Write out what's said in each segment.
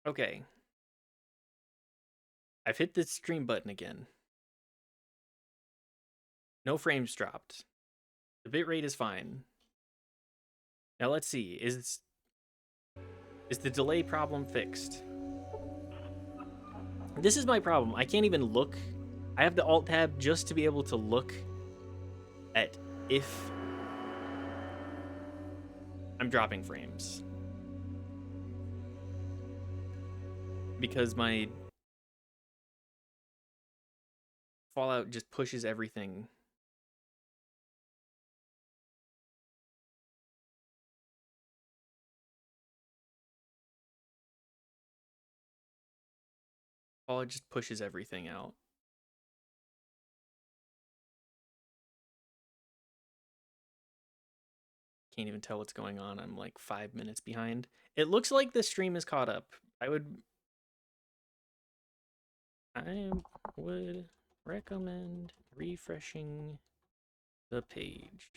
Okay. I've hit the stream button again. No frames dropped. The bitrate is fine. Now let's see. Is the delay problem fixed? This is my problem. I can't even look. I have the alt tab just to be able to look at if I'm dropping frames. Because my Fallout just pushes everything. Fallout just pushes everything out. Can't even tell what's going on. I'm like 5 minutes behind. It looks like the stream is caught up. I would recommend refreshing the page.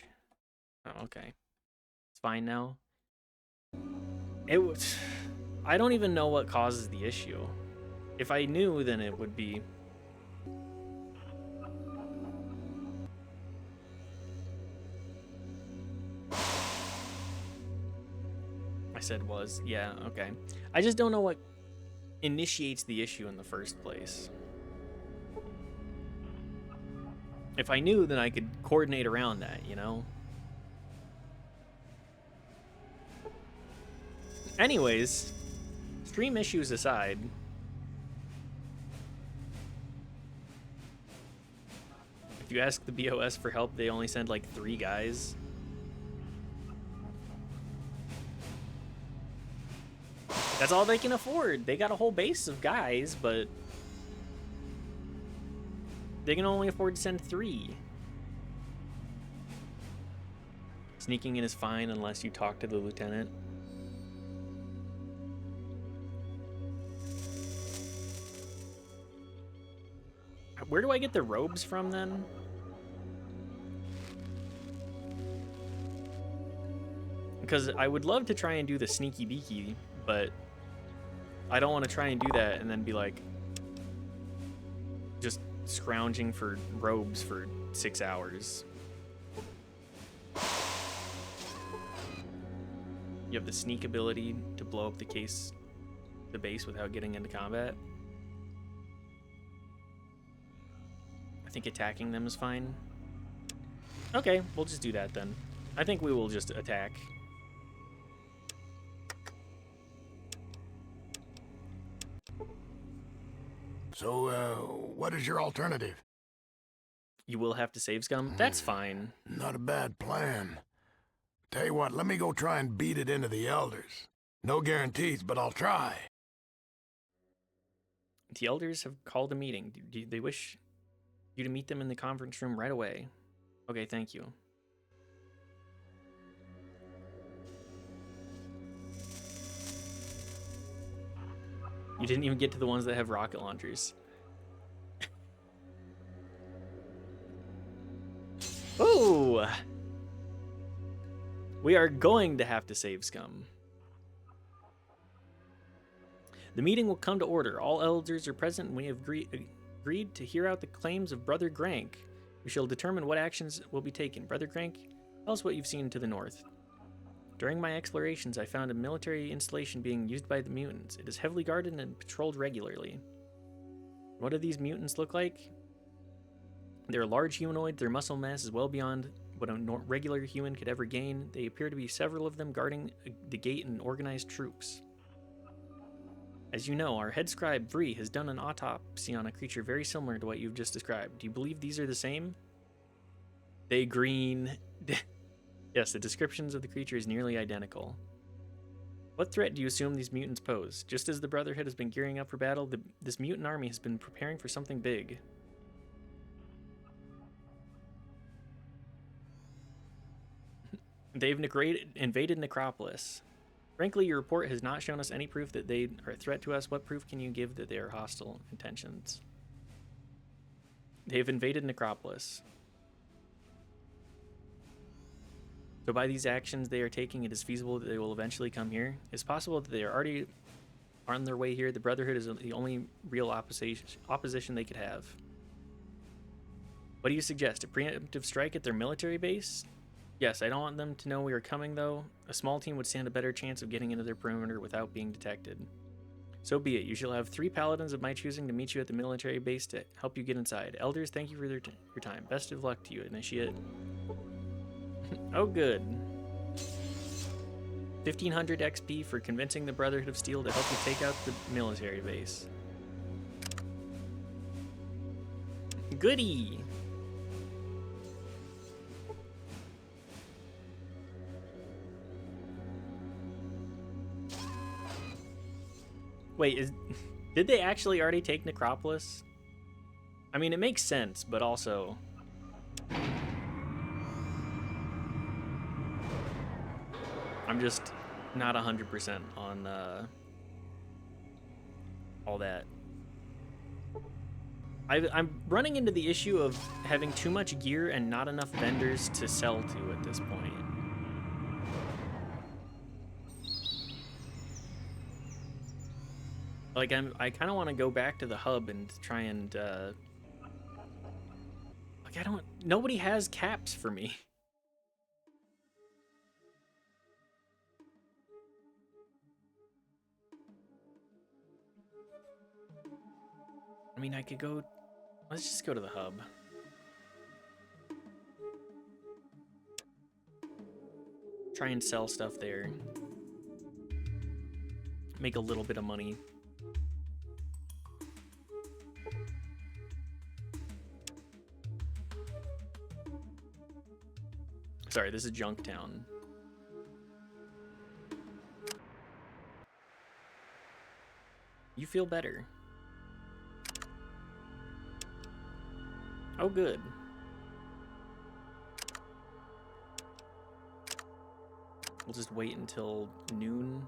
Oh, okay. It's fine now. It was. I don't even know what causes the issue. If I knew, then it would be. I said was. Yeah, okay. I just don't know what initiates the issue in the first place. If I knew, then I could coordinate around that, you know? Anyways, stream issues aside, if you ask the BOS for help, they only send like 3 guys. That's all they can afford. They got a whole base of guys, but they can only afford to send 3. Sneaking in is fine unless you talk to the lieutenant. Where do I get the robes from then? Because I would love to try and do the sneaky beaky, but I don't want to try and do that and then be like just scrounging for robes for 6 hours. You have the sneak ability to blow up the base without getting into combat. I think attacking them is fine. Okay, we'll just do that then. I think we will just attack. So, what is your alternative? You will have to save scum? That's fine. Not a bad plan. Tell you what, let me go try and beat it into the Elders. No guarantees, but I'll try. The Elders have called a meeting. They wish you to meet them in the conference room right away. Okay, thank you. You didn't even get to the ones that have rocket launchers. Ooh! We are going to have to save scum. The meeting will come to order. All elders are present, and we have agreed to hear out the claims of Brother Grank. We shall determine what actions will be taken. Brother Grank, tell us what you've seen to the north. During my explorations, I found a military installation being used by the mutants. It is heavily guarded and patrolled regularly. What do these mutants look like? They're large humanoids. Their muscle mass is well beyond what a regular human could ever gain. They appear to be several of them guarding the gate in organized troops. As you know, our head scribe, Vree, has done an autopsy on a creature very similar to what you've just described. Do you believe these are the same? They green. Yes, the descriptions of the creature is nearly identical. What threat do you assume these mutants pose? Just as the Brotherhood has been gearing up for battle, this mutant army has been preparing for something big. They've invaded Necropolis. Frankly, your report has not shown us any proof that they are a threat to us. What proof can you give that they are hostile intentions? They've invaded Necropolis. So by these actions they are taking, it is feasible that they will eventually come here. It's possible that they are already on their way here. The Brotherhood is the only real opposition they could have. What do you suggest? A preemptive strike at their military base? Yes, I don't want them to know we are coming, though. A small team would stand a better chance of getting into their perimeter without being detected. So be it. You shall have 3 paladins of my choosing to meet you at the military base to help you get inside. Elders, thank you for your time. Best of luck to you, Initiate. Oh, good. 1500 XP for convincing the Brotherhood of Steel to help you take out the military base. Goody! Wait, did they actually already take Necropolis? I mean, it makes sense, but also... I'm just not 100% on all that. I'm running into the issue of having too much gear and not enough vendors to sell to at this point. Like, I kind of want to go back to the hub and try and, like, nobody has caps for me. I mean, I could go, let's just go to the hub. Try and sell stuff there. Make a little bit of money. Sorry, this is Junktown. You feel better. Oh, good. We'll just wait until noon.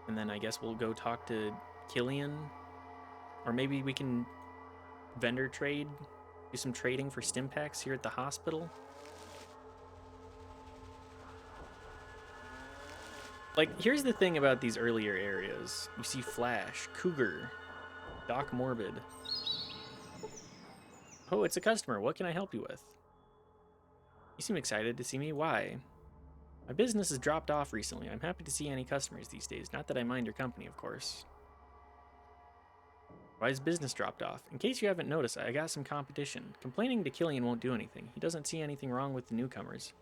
And then I guess we'll go talk to Killian. Or maybe we can vendor trade. Do some trading for Stimpaks here at the hospital. Like, here's the thing about these earlier areas. You see Flash, Cougar, Doc Morbid. Oh, it's a customer. What can I help you with? You seem excited to see me. Why? My business has dropped off recently. I'm happy to see any customers these days. Not that I mind your company, of course. Why has business dropped off? In case you haven't noticed, I got some competition. Complaining to Killian won't do anything. He doesn't see anything wrong with the newcomers.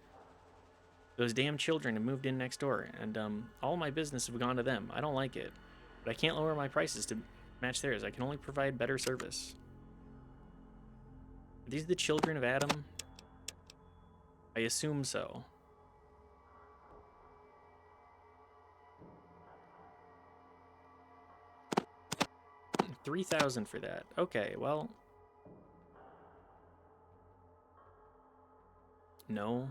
Those damn children have moved in next door, and all my business have gone to them. I don't like it. But I can't lower my prices to match theirs. I can only provide better service. Are these the children of Adam? I assume so. 3,000 for that. Okay, well. No.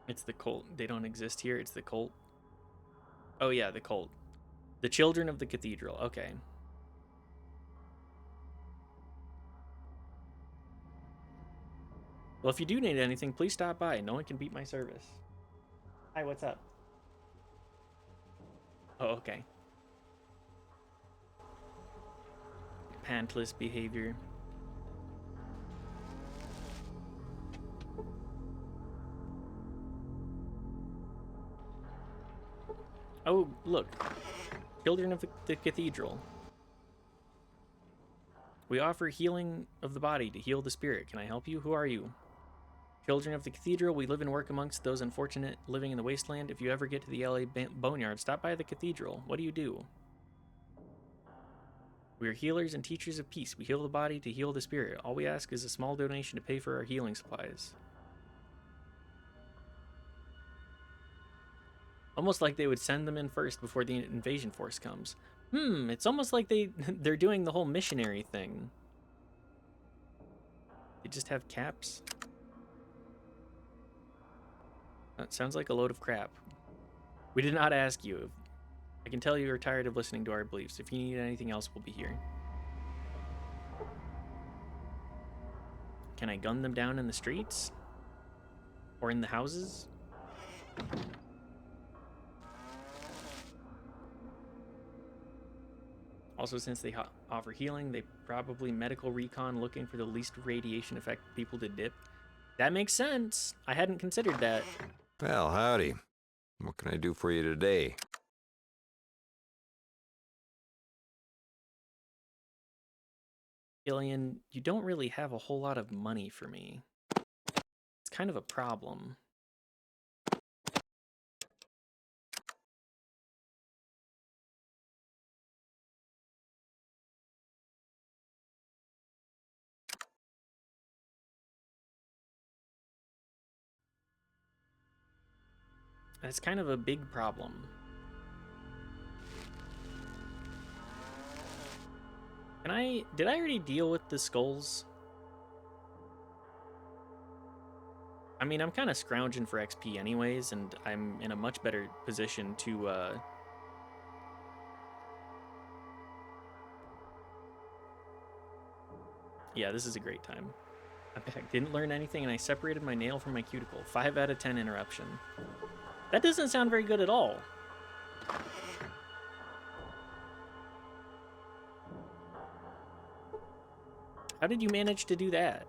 It's the cult. They don't exist here. It's the cult. Oh yeah, the cult. The children of the cathedral. Okay. Well, if you do need anything, please stop by. No one can beat my service. Hi, what's up? Oh, okay. Pantless behavior. Oh, look. Children of the Cathedral. We offer healing of the body to heal the spirit. Can I help you? Who are you? Children of the Cathedral, we live and work amongst those unfortunate living in the wasteland. If you ever get to the LA Boneyard, stop by the Cathedral. What do you do? We are healers and teachers of peace. We heal the body to heal the spirit. All we ask is a small donation to pay for our healing supplies. Almost like they would send them in first before the invasion force comes. It's almost like they're doing the whole missionary thing. They just have caps. That sounds like a load of crap. We did not ask you. I can tell you are tired of listening to our beliefs. If you need anything else, we'll be here. Can I gun them down in the streets? Or in the houses? Also, since they offer healing, they probably medical recon looking for the least radiation effect people to dip. That makes sense. I hadn't considered that. Well, howdy. What can I do for you today? Gillian, you don't really have a whole lot of money for me. It's kind of a problem. That's kind of a big problem. Did I already deal with the skulls? I mean, I'm kind of scrounging for XP anyways, and I'm in a much better position to, yeah, this is a great time. I'm back. Didn't learn anything, and I separated my nail from my cuticle. 5 out of 10 interruption. That doesn't sound very good at all. How did you manage to do that?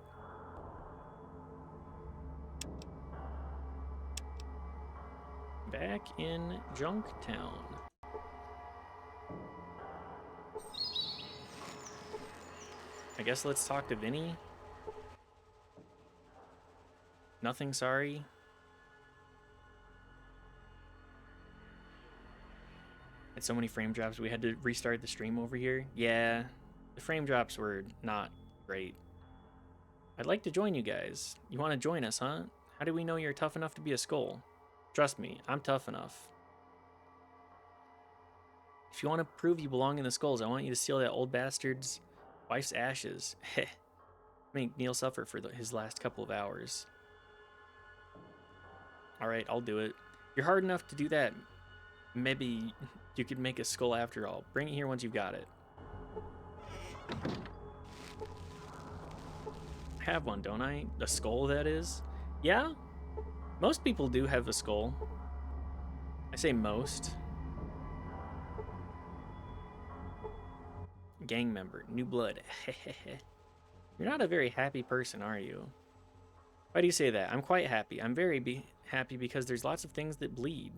Back in Junktown. I guess let's talk to Vinny. Nothing, sorry. Had so many frame drops, we had to restart the stream over here. Yeah, the frame drops were not great. I'd like to join you guys. You want to join us, huh? How do we know you're tough enough to be a skull? Trust me, I'm tough enough. If you want to prove you belong in the skulls, I want you to steal that old bastard's wife's ashes. Heh. Make Neil suffer for his last couple of hours. Alright, I'll do it. You're hard enough to do that. Maybe you could make a skull after all. Bring it here once you've got it. I have one, don't I? A skull, that is? Yeah? Most people do have a skull. I say most. Gang member, new blood. You're not a very happy person, are you? Why do you say that? I'm quite happy. I'm very happy because there's lots of things that bleed.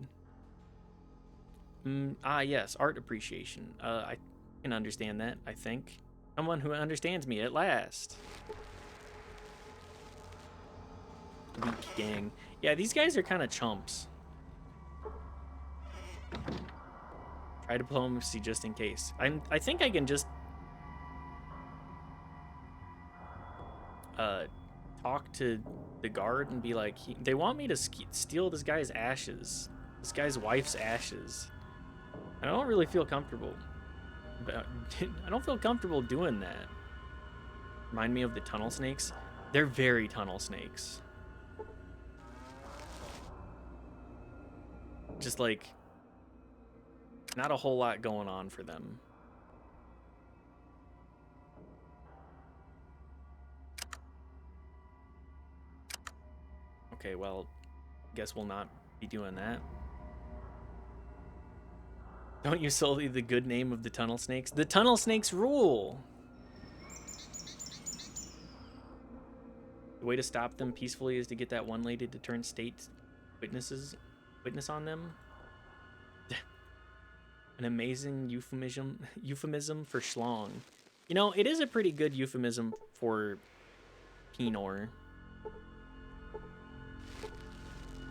Yes, art appreciation. I can understand that, I think. Someone who understands me at last. Weak gang. Yeah, these guys are kind of chumps. Try diplomacy just in case. I think I can just talk to the guard and be like, they want me to steal this guy's ashes, this guy's wife's ashes. I don't really feel comfortable. I don't feel comfortable doing that. Remind me of the tunnel snakes. They're very tunnel snakes. Just like, not a whole lot going on for them. Okay, well, guess we'll not be doing that. Don't you sully the good name of the tunnel snakes? The tunnel snakes rule! The way to stop them peacefully is to get that one lady to turn state witness on them. An amazing euphemism for schlong. You know, it is a pretty good euphemism for penor.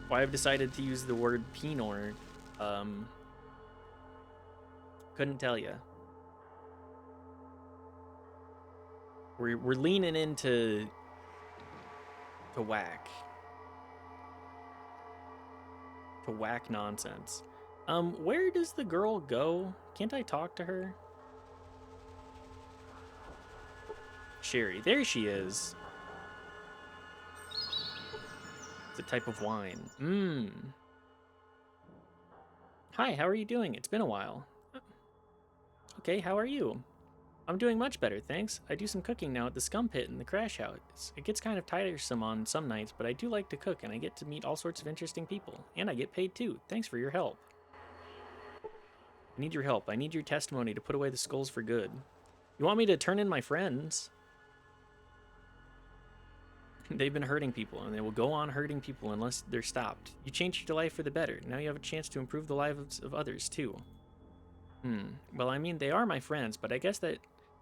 Why I've decided to use the word penor, couldn't tell you. We're leaning into whack. To whack nonsense. Where does the girl go? Can't I talk to her? Sherry, there she is. It's a type of wine. Hi, how are you doing? It's been a while. Okay, how are you? I'm doing much better, thanks. I do some cooking now at the Scum Pit in the Crash House. It gets kind of tiresome on some nights, but I do like to cook, and I get to meet all sorts of interesting people. And I get paid too. Thanks for your help. I need your help. I need your testimony to put away the skulls for good. You want me to turn in my friends? They've been hurting people, and they will go on hurting people unless they're stopped. You changed your life for the better. Now you have a chance to improve the lives of others, too. Well, I mean, they are my friends, but I guess that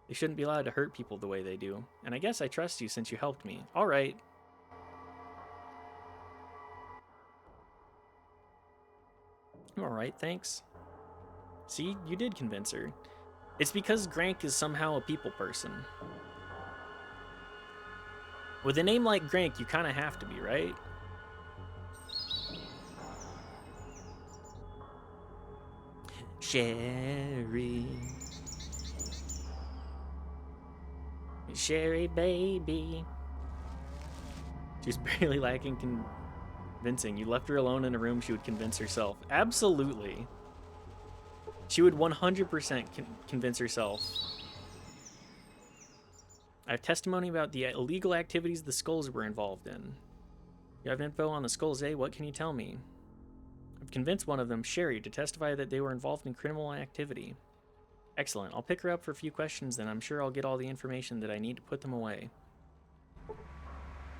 they shouldn't be allowed to hurt people the way they do. And I guess I trust you since you helped me. All right. All right, thanks. See, you did convince her. It's because Grank is somehow a people person. With a name like Grank, you kind of have to be, right? Sherry. Sherry, baby. She's barely lacking convincing. You left her alone in a room, she would convince herself. Absolutely. She would 100% convince herself. I have testimony about the illegal activities the Skulls were involved in. You have info on the Skulls, eh? What can you tell me? I've convinced one of them, Sherry, to testify that they were involved in criminal activity. Excellent. I'll pick her up for a few questions, then I'm sure I'll get all the information that I need to put them away.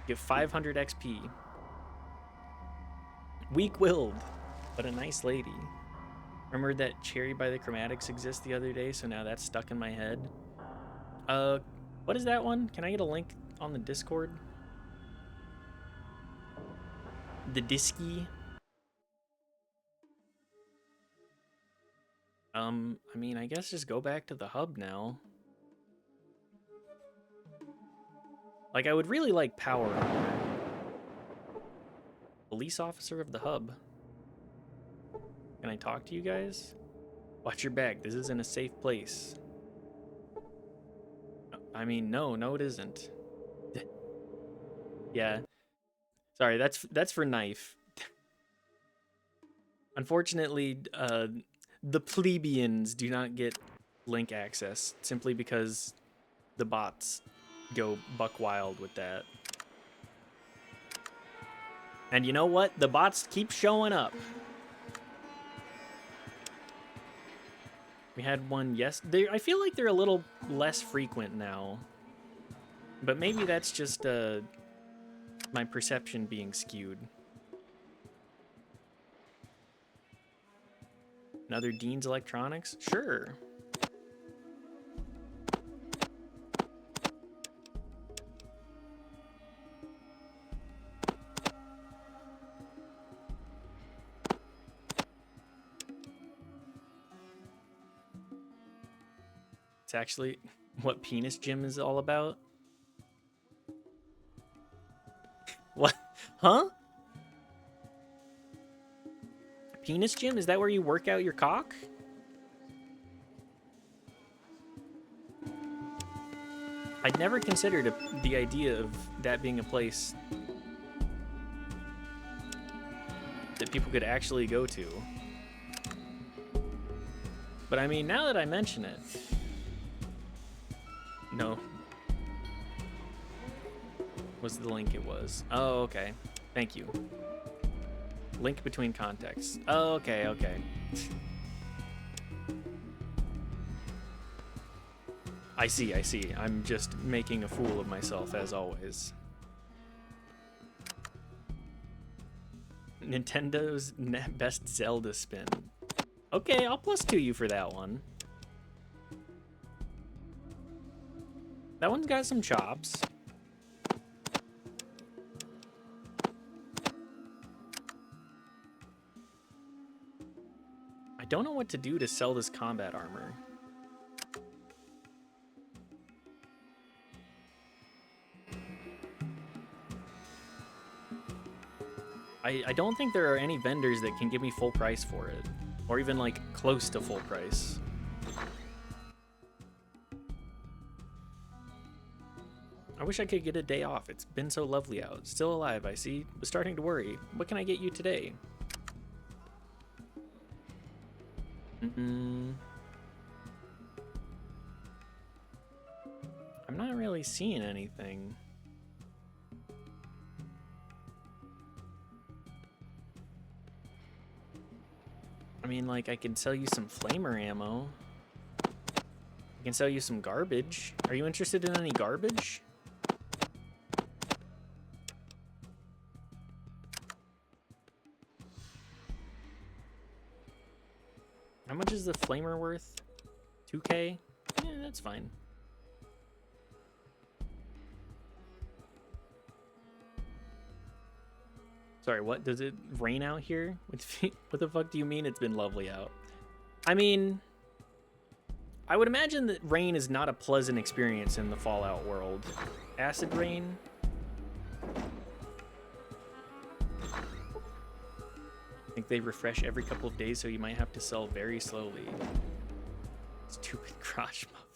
Give 500 XP. Weak-willed, but a nice lady. Remembered that Cherry by the Chromatics exists the other day, so now that's stuck in my head. What is that one? Can I get a link on the Discord? The Disky? I mean, I guess just go back to the hub now. Like, I would really like power. Police officer of the hub. Can I talk to you guys? Watch your back. This isn't a safe place. I mean, no, it isn't. Yeah. Sorry, that's for Knife. Unfortunately, the plebeians do not get link access simply because the bots go buck wild with that. And you know what? The bots keep showing up. We had one I feel like they're a little less frequent now. But maybe that's just my perception being skewed. Another Dean's Electronics? Sure. It's actually what Penis Gym is all about. What? Huh? Penis Gym? Is that where you work out your cock? I'd never considered the idea of that being a place that people could actually go to. But I mean, now that I mention it... No. Was the link it was? Oh, okay. Thank you. Link between contexts. Oh, okay. I see. I'm just making a fool of myself, as always. Nintendo's best Zelda spin. Okay, I'll +2 you for that one. That one's got some chops. I don't know what to do to sell this combat armor. I don't think there are any vendors that can give me full price for it. Or even, like, close to full price. I wish I could get a day off. It's been so lovely out. Still alive, I see. Was starting to worry. What can I get you today? not really seeing anything. I mean, like, I can sell you some flamer ammo. I can sell you some garbage. Are you interested in any garbage? How much is the flamer worth? 2K? Yeah, that's fine. Sorry, what? Does it rain out here? What the fuck do you mean it's been lovely out? I mean, I would imagine that rain is not a pleasant experience in the Fallout world. Acid rain? I think they refresh every couple of days, so you might have to sell very slowly. Stupid crotch muff.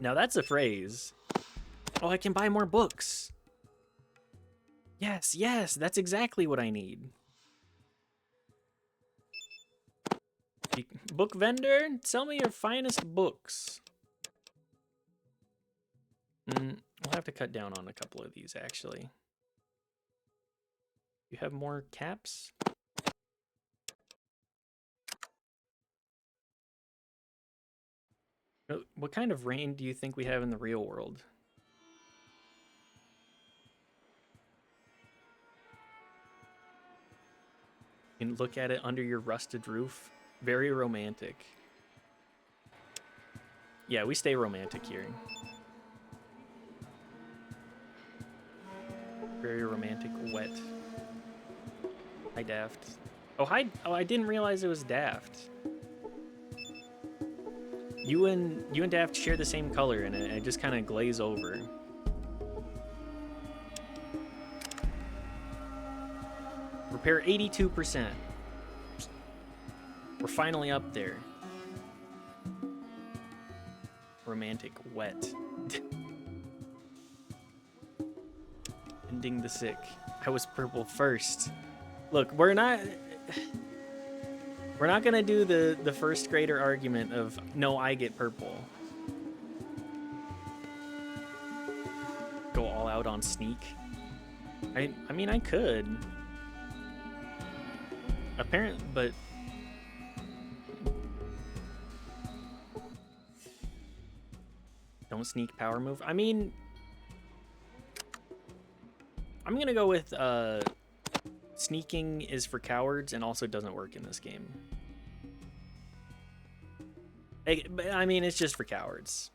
Now that's a phrase. Oh, I can buy more books. Yes, yes, that's exactly what I need. Book vendor, sell me your finest books. We'll have to cut down on a couple of these, actually. You have more caps? What kind of rain do you think we have in the real world? You can look at it under your rusted roof. Very romantic. Yeah, we stay romantic here. Very romantic, wet. Hi, Daft. Oh, hi. Oh, I didn't realize it was Daft. You and Daft share the same color, and it just kind of glaze over. Repair 82%. We're finally up there. Romantic, wet. Ending the sick. I was purple first. Look, we're not gonna do the first grader argument of no, I get purple. Go all out on sneak. I mean, I could. But don't sneak power move. I mean, I'm gonna go with sneaking is for cowards and also doesn't work in this game. I mean, it's just for cowards.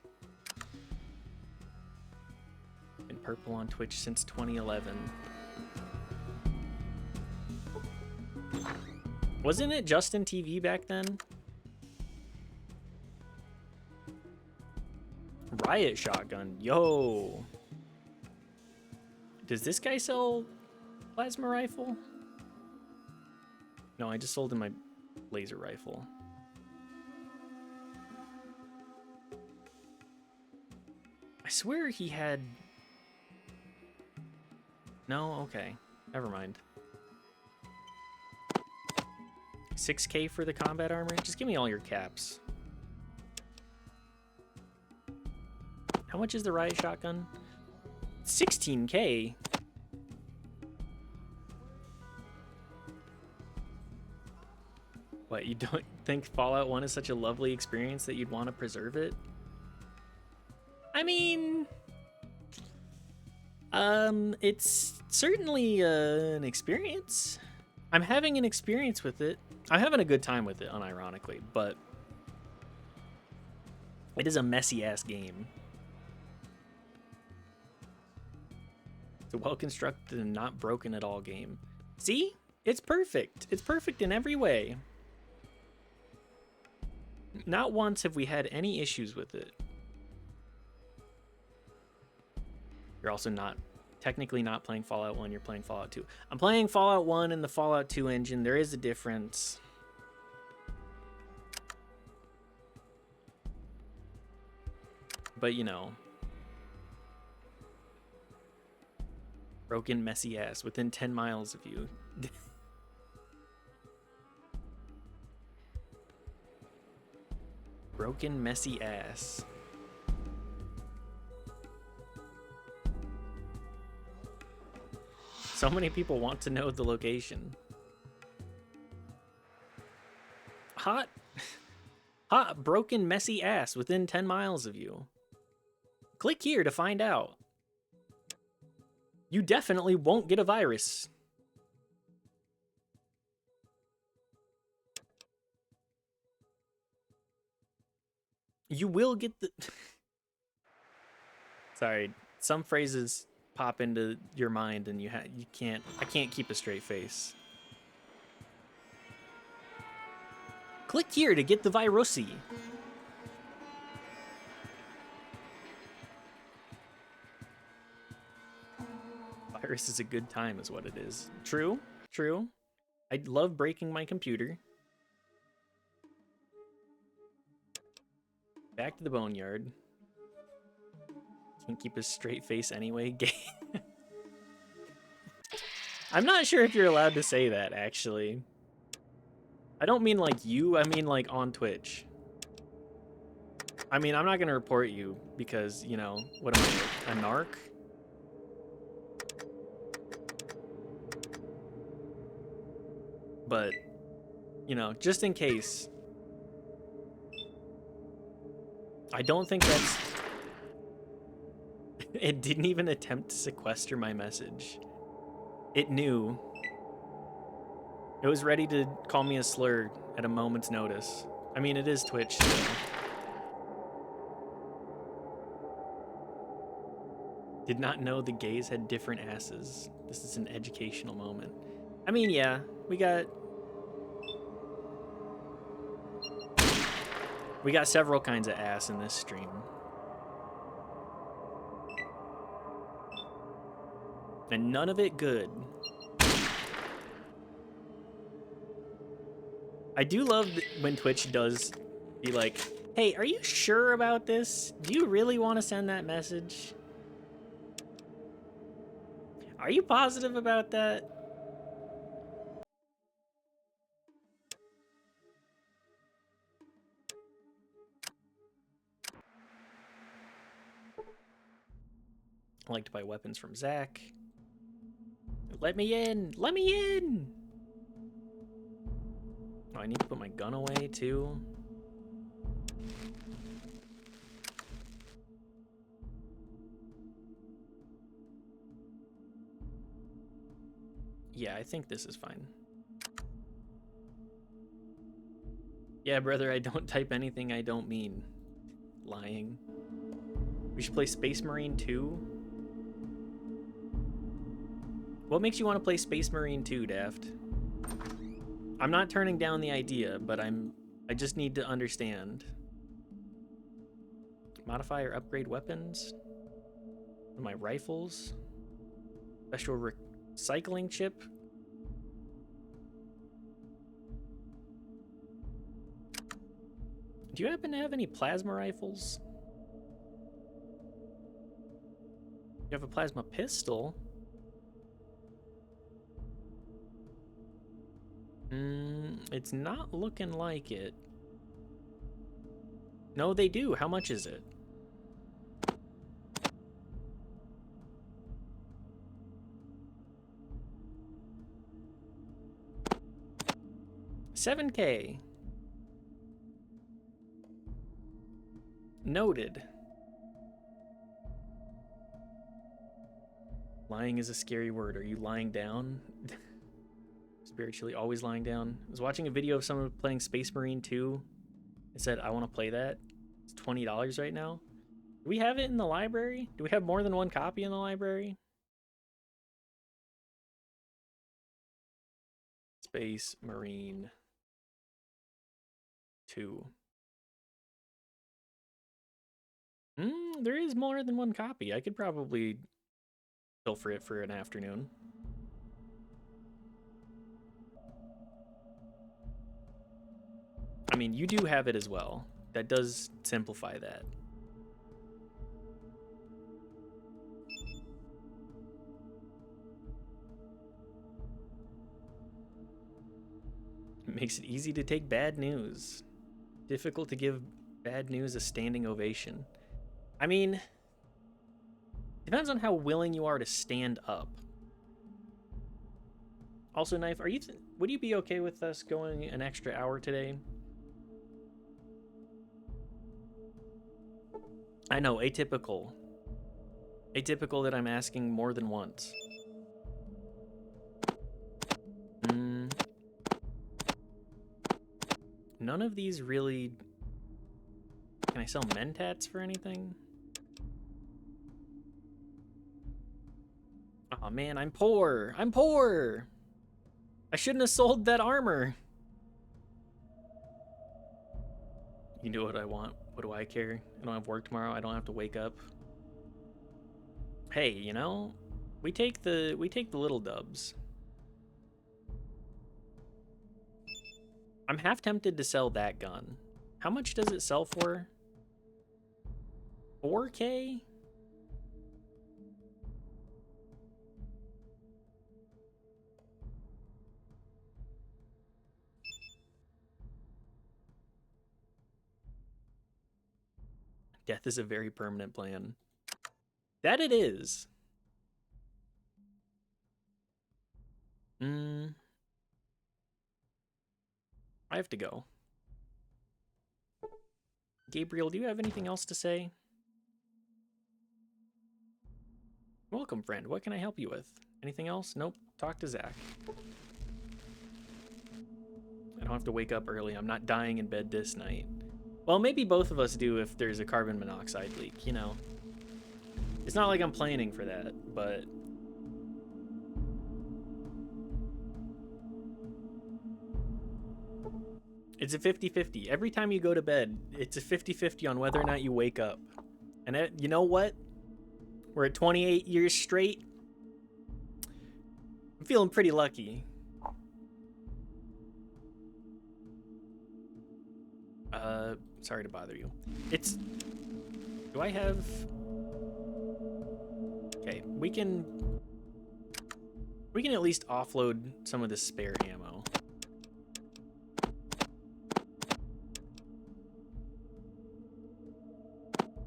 Been purple on Twitch since 2011. Wasn't it Justin TV back then? Riot shotgun, yo. Does this guy sell plasma rifle? No, I just sold him my laser rifle. I swear he had... No, okay. Never mind. 6K for the combat armor? Just give me all your caps. How much is the riot shotgun? 16K? What, you don't think Fallout 1 is such a lovely experience that you'd want to preserve it? I mean... it's certainly an experience. I'm having an experience with it. I'm having a good time with it, unironically, but it is a messy-ass game. It's a well-constructed and not broken at all game. See? It's perfect. It's perfect in every way. Not once have we had any issues with it. You're also not, technically not playing Fallout 1, you're playing Fallout 2. I'm playing Fallout 1 in the Fallout 2 engine. There is a difference. But, you know. Broken, messy ass within 10 miles of you. Broken, messy ass. So many people want to know the location. Hot, broken, messy ass within 10 miles of you. Click here to find out. You definitely won't get a virus. You will get the... Sorry, some phrases pop into your mind and you can't... I can't keep a straight face. Click here to get the virusy. Virus is a good time is what it is. True, true. I love breaking my computer. Back to the boneyard. Can't keep a straight face anyway. Gay. I'm not sure if you're allowed to say that, actually. I don't mean like you, I mean like on Twitch. I mean, I'm not gonna report you because, you know, what am I, a narc? But, you know, just in case. I don't think that's... It didn't even attempt to sequester my message. It knew. It was ready to call me a slur at a moment's notice. I mean, it is Twitch, so... Did not know the gays had different asses. This is an educational moment. I mean, yeah, we got several kinds of ass in this stream. And none of it good. I do love when Twitch does be like, hey, are you sure about this? Do you really want to send that message? Are you positive about that? I like to buy weapons from Zach. Let me in! Let me in! Oh, I need to put my gun away too. Yeah, I think this is fine. Yeah, brother, I don't type anything I don't mean. Lying. We should play Space Marine 2. What makes you want to play Space Marine 2, Daft? I'm not turning down the idea, but I just need to understand. Modify or upgrade weapons? My rifles? Special recycling chip? Do you happen to have any plasma rifles? You have a plasma pistol? It's not looking like it. No, they do. How much is it? $7K. Noted. Lying is a scary word. Are you lying down? Spiritually always lying down. I was watching a video of someone playing Space Marine 2. It said, I want to play that. It's $20 right now. Do we have it in the library? Do we have more than one copy in the library? Space Marine 2. There is more than one copy. I could probably pilfer it for an afternoon. I mean, you do have it as well. That does simplify that. It makes it easy to take bad news. Difficult to give Bad news, a standing ovation. I mean, depends on how willing you are to stand up. Also, Knife, would you be okay with us going an extra hour today? I know, atypical. Atypical that I'm asking more than once. None of these really... Can I sell mentats for anything? Oh man, I'm poor! I'm poor! I shouldn't have sold that armor! You can do what I want. What do I care? I don't have work tomorrow. I don't have to wake up. Hey, you know, we take the little dubs. I'm half tempted to sell that gun. How much does it sell for? 4K? Death is a very permanent plan. That it is. I have to go. Gabriel, do you have anything else to say? Welcome, friend. What can I help you with? Anything else? Nope. Talk to Zach. I don't have to wake up early. I'm not dying in bed this night. Well, maybe both of us do if there's a carbon monoxide leak, you know. It's not like I'm planning for that, but... It's a 50-50. Every time you go to bed, it's a 50-50 on whether or not you wake up. And you know what? We're at 28 years straight. I'm feeling pretty lucky. Sorry to bother you. Do I have... Okay, we can at least offload some of this spare ammo.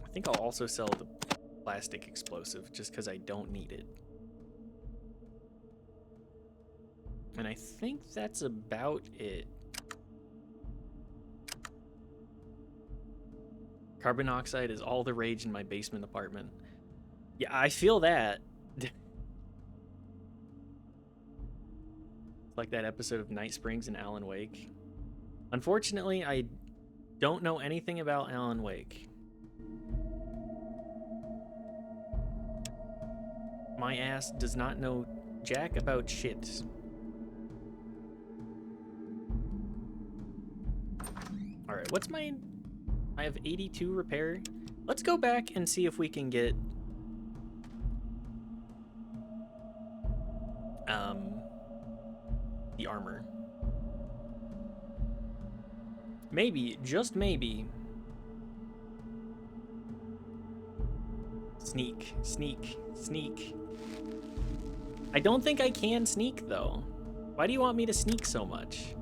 I think I'll also sell the plastic explosive just because I don't need it. And I think that's about it. Carbon monoxide is all the rage in my basement apartment. Yeah, I feel that. Like that episode of Night Springs and Alan Wake. Unfortunately, I don't know anything about Alan Wake. My ass does not know jack about shit. Alright, what's my... I have 82 repair. Let's go back and see if we can get... the armor. Maybe, just maybe. Sneak, sneak, sneak. I don't think I can sneak, though. Why do you want me to sneak so much?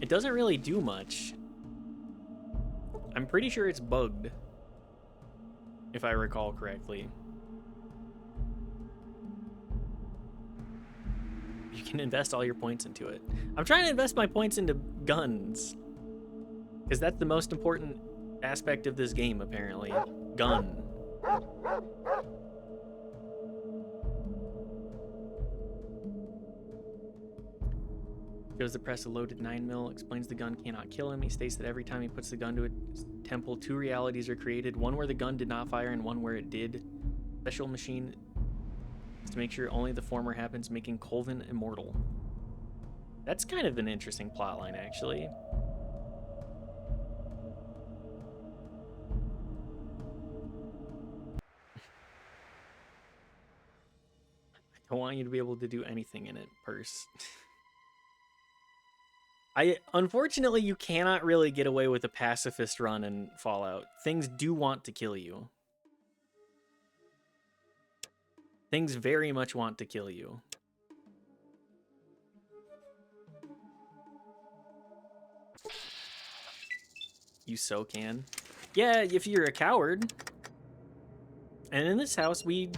It doesn't really do much. I'm pretty sure it's bugged, if I recall correctly. You can invest all your points into it. I'm trying to invest my points into guns, because that's the most important aspect of this game, apparently. Gun. Shows the press a loaded 9mm, explains the gun cannot kill him. He states that every time he puts the gun to a temple, two realities are created, one where the gun did not fire and one where it did. Special machine is to make sure only the former happens, making Colvin immortal. That's kind of an interesting plotline, actually. I don't want you to be able to do anything in it, Purse. Unfortunately, you cannot really get away with a pacifist run in Fallout. Things do want to kill you. Things very much want to kill you. You so can. Yeah, if you're a coward. And in this house, we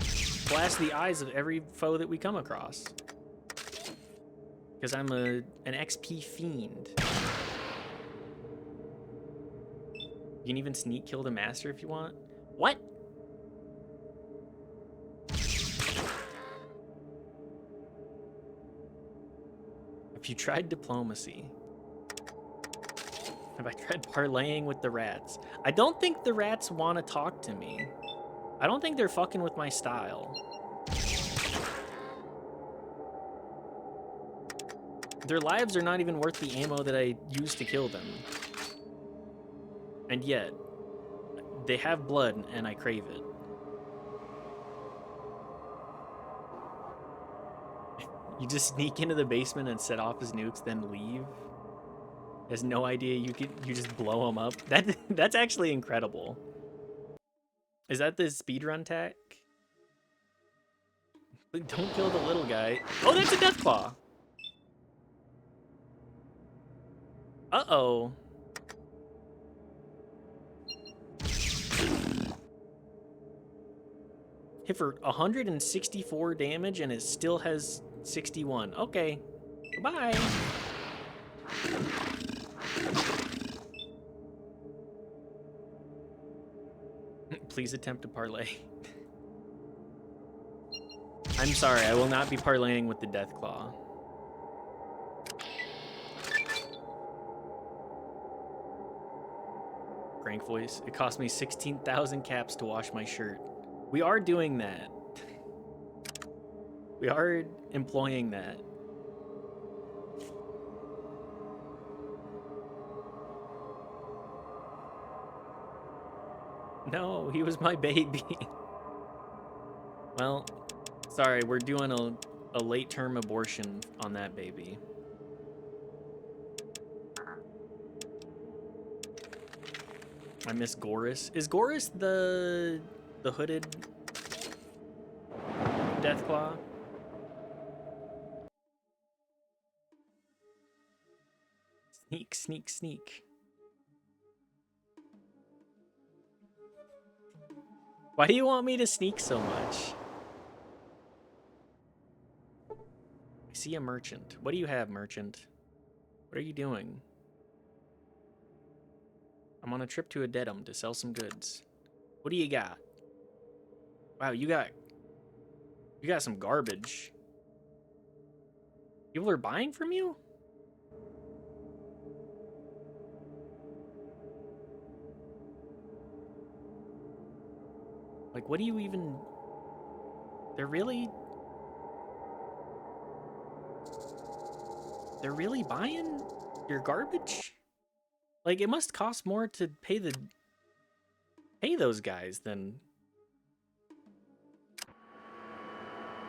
blast the eyes of every foe that we come across. Because I'm an XP fiend. You can even sneak kill the master if you want. What? Have you tried diplomacy? Have I tried parlaying with the rats? I don't think the rats want to talk to me. I don't think they're fucking with my style. Their lives are not even worth the ammo that I use to kill them. And yet, they have blood and I crave it. You just sneak into the basement and set off his nukes, then leave. Has no idea you just blow him up. That's actually incredible. Is that the speedrun tack? Don't kill the little guy. Oh, that's a Deathclaw. Uh-oh. Hit for 164 damage and it still has 61. Okay. Goodbye. Please attempt to parlay. I'm sorry, I will not be parlaying with the Deathclaw. Crank voice. It cost me 16,000 caps to wash my shirt. We are doing that. We are employing that. No, he was my baby. Well, sorry, we're doing a late-term abortion on that baby. I miss Gorus. Is Gorus the hooded Deathclaw? Sneak, sneak, sneak. Why do you want me to sneak so much? I see a merchant. What do you have, merchant? What are you doing? I'm on a trip to Addendum to sell some goods. What do you got? Wow, you got some garbage. People are buying from you? Like, what do you even... They're really buying your garbage? Like, it must cost more to pay those guys than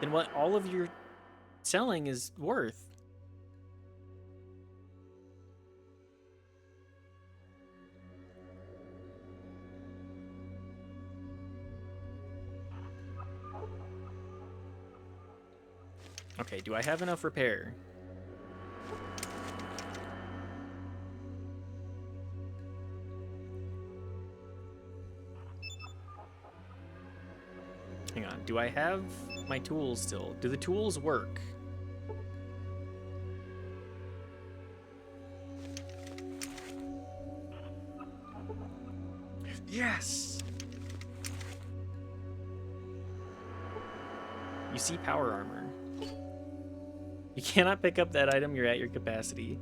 what all of your selling is worth. Okay, do I have enough repair? Hang on, do I have my tools still? Do the tools work? Yes! You see power armor. You cannot pick up that item, you're at your capacity.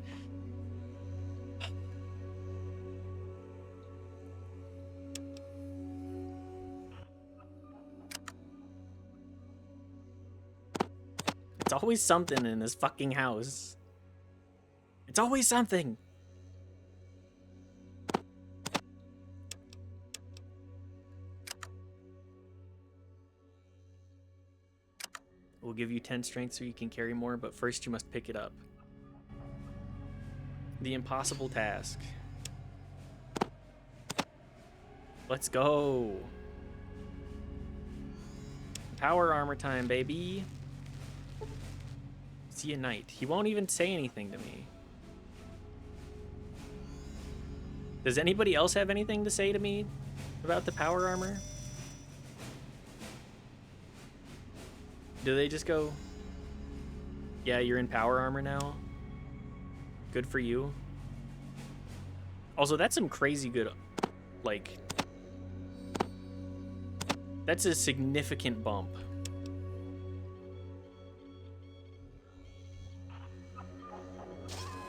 It's always something in this fucking house. It's always something. We'll give you 10 strength so you can carry more, but first you must pick it up. The impossible task. Let's go. Power armor time, baby. See a knight. He won't even say anything to me. Does anybody else have anything to say to me about the power armor? Do they just go, yeah, you're in power armor now? Good for you. Also, that's some crazy good, like, that's a significant bump.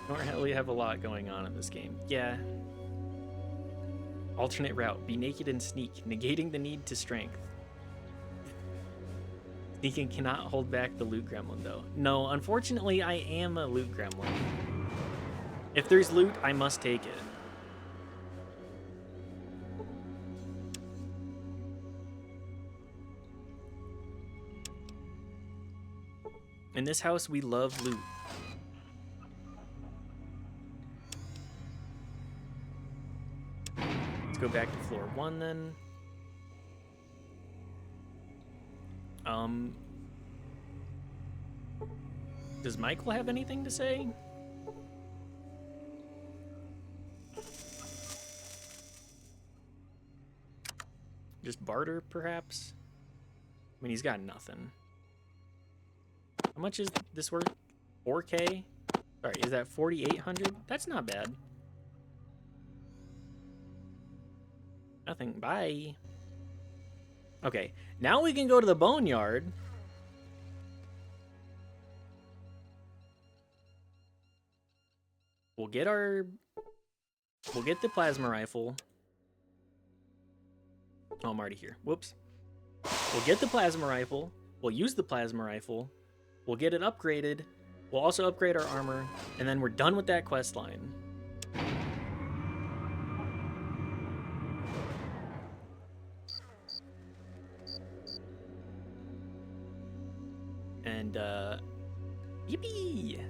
Don't really have a lot going on in this game. Yeah. Alternate route. Be naked and sneak, negating the need to strength. Sneaking cannot hold back the loot gremlin, though. No, unfortunately, I am a loot gremlin. If there's loot, I must take it. In this house, we love loot. Let's go back to floor 1 then. Does Michael have anything to say? Just barter, perhaps? I mean, he's got nothing. How much is this worth? 4K? Sorry, is that 4,800? That's not bad. Nothing. Bye. Okay, now we can go to the boneyard. We'll get the plasma rifle. Oh, I'm already here. Whoops. We'll get the plasma rifle. We'll use the plasma rifle. We'll get it upgraded. We'll also upgrade our armor, and then we're done with that quest line. And, yippee!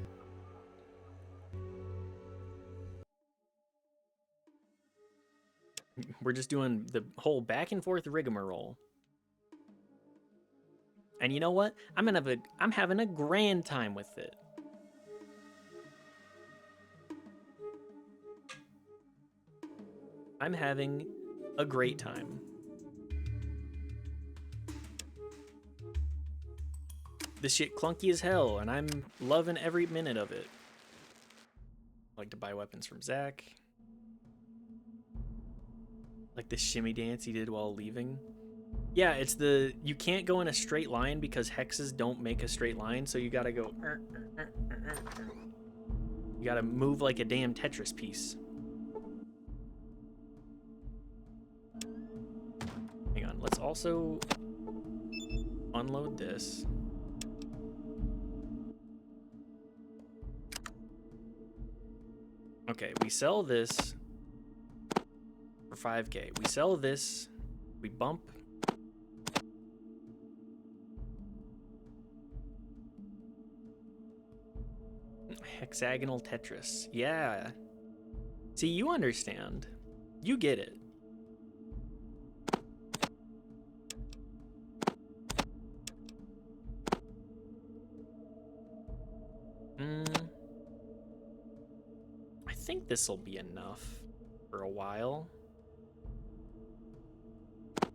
We're just doing the whole back and forth rigmarole. And you know what? I'm having a grand time with it. I'm having a great time. This shit clunky as hell, and I'm loving every minute of it. I like to buy weapons from Zach. Like the shimmy dance he did while leaving. Yeah, it's the, you can't go in a straight line because hexes don't make a straight line, so you gotta go, you gotta move like a damn Tetris piece. Hang on, let's also unload this. Okay, we sell this for 5K. We sell this, we bump. Hexagonal Tetris. Yeah. See, you understand. You get it. I think this will be enough for a while.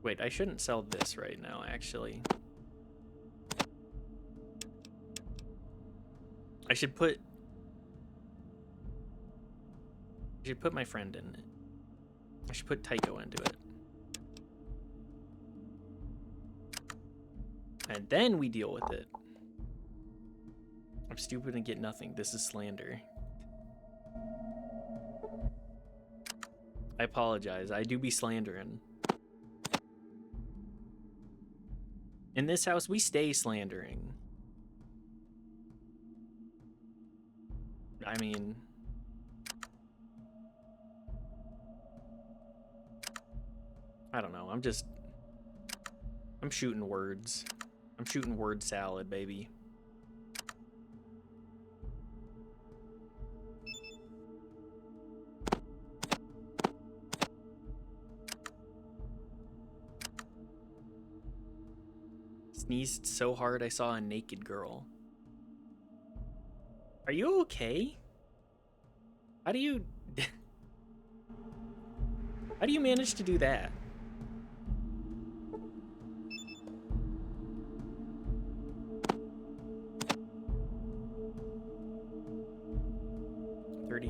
Wait, I shouldn't sell this right now, actually. I should put my friend in it. I should put Tycho into it. And then we deal with it. I'm stupid and get nothing. This is slander. I apologize. I do be slandering. In this house, we stay slandering. I mean... I don't know. I'm shooting words. I'm shooting word salad, baby. Sneezed so hard I saw a naked girl. Are you okay? How do you... How do you manage to do that?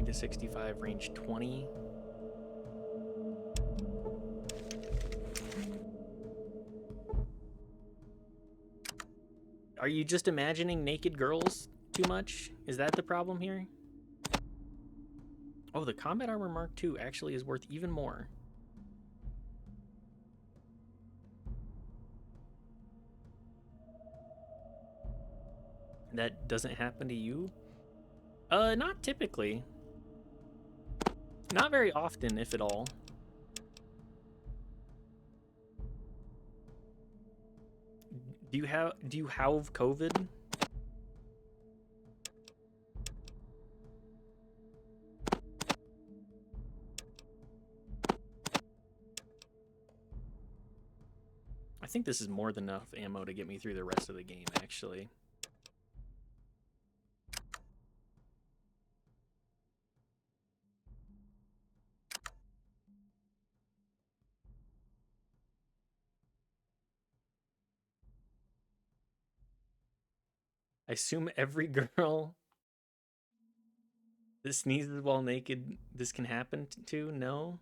To 65, range 20. Are you just imagining naked girls too much? Is that the problem here? Oh, the Combat Armor Mark II actually is worth even more. That doesn't happen to you? Not typically. Not very often, if at all. Do you have COVID? I think this is more than enough ammo to get me through the rest of the game, actually. I assume every girl that sneezes while naked, this can happen to? No?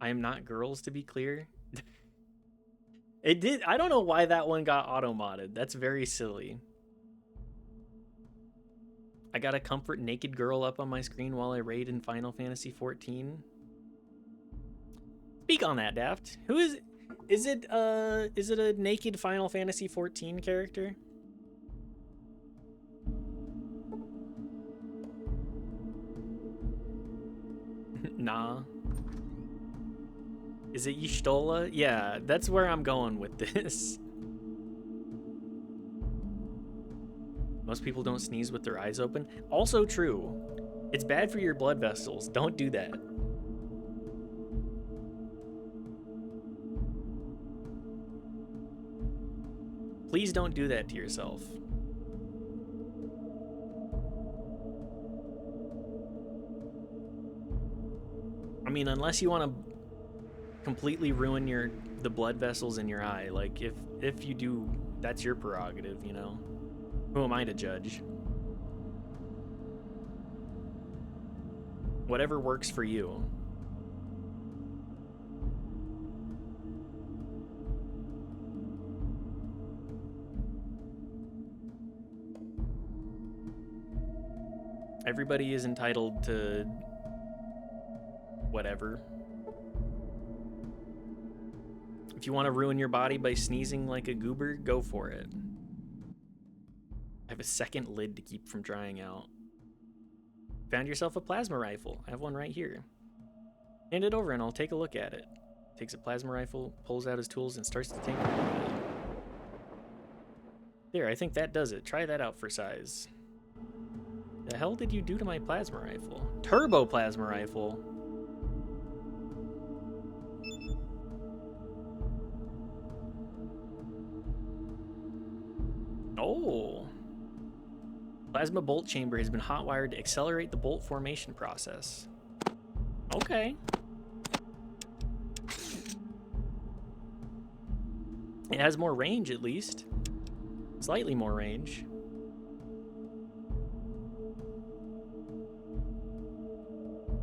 I am not girls, to be clear. It did. I don't know why that one got auto-modded. That's very silly. I got a comfort naked girl up on my screen while I raid in Final Fantasy XIV. Speak on that, Daft. Who is it? Is it a naked Final Fantasy XIV character? Nah. Is it Y'shtola? Yeah, that's where I'm going with this. Most people don't sneeze with their eyes open. Also true. It's bad for your blood vessels. Don't do that. Please don't do that to yourself. I mean, unless you want to completely ruin the blood vessels in your eye, like if you do, that's your prerogative, you know. Who am I to judge? Whatever works for you. Everybody is entitled to whatever. If you want to ruin your body by sneezing like a goober, go for it. I have a second lid to keep from drying out. Found yourself a plasma rifle. I have one right here. Hand it over and I'll take a look at it. Takes a plasma rifle, pulls out his tools, and starts to tinker with it. There, I think that does it. Try that out for size. The hell did you do to my plasma rifle? Turbo plasma rifle? Oh. Plasma bolt chamber has been hotwired to accelerate the bolt formation process. Okay. It has more range, at least. Slightly more range.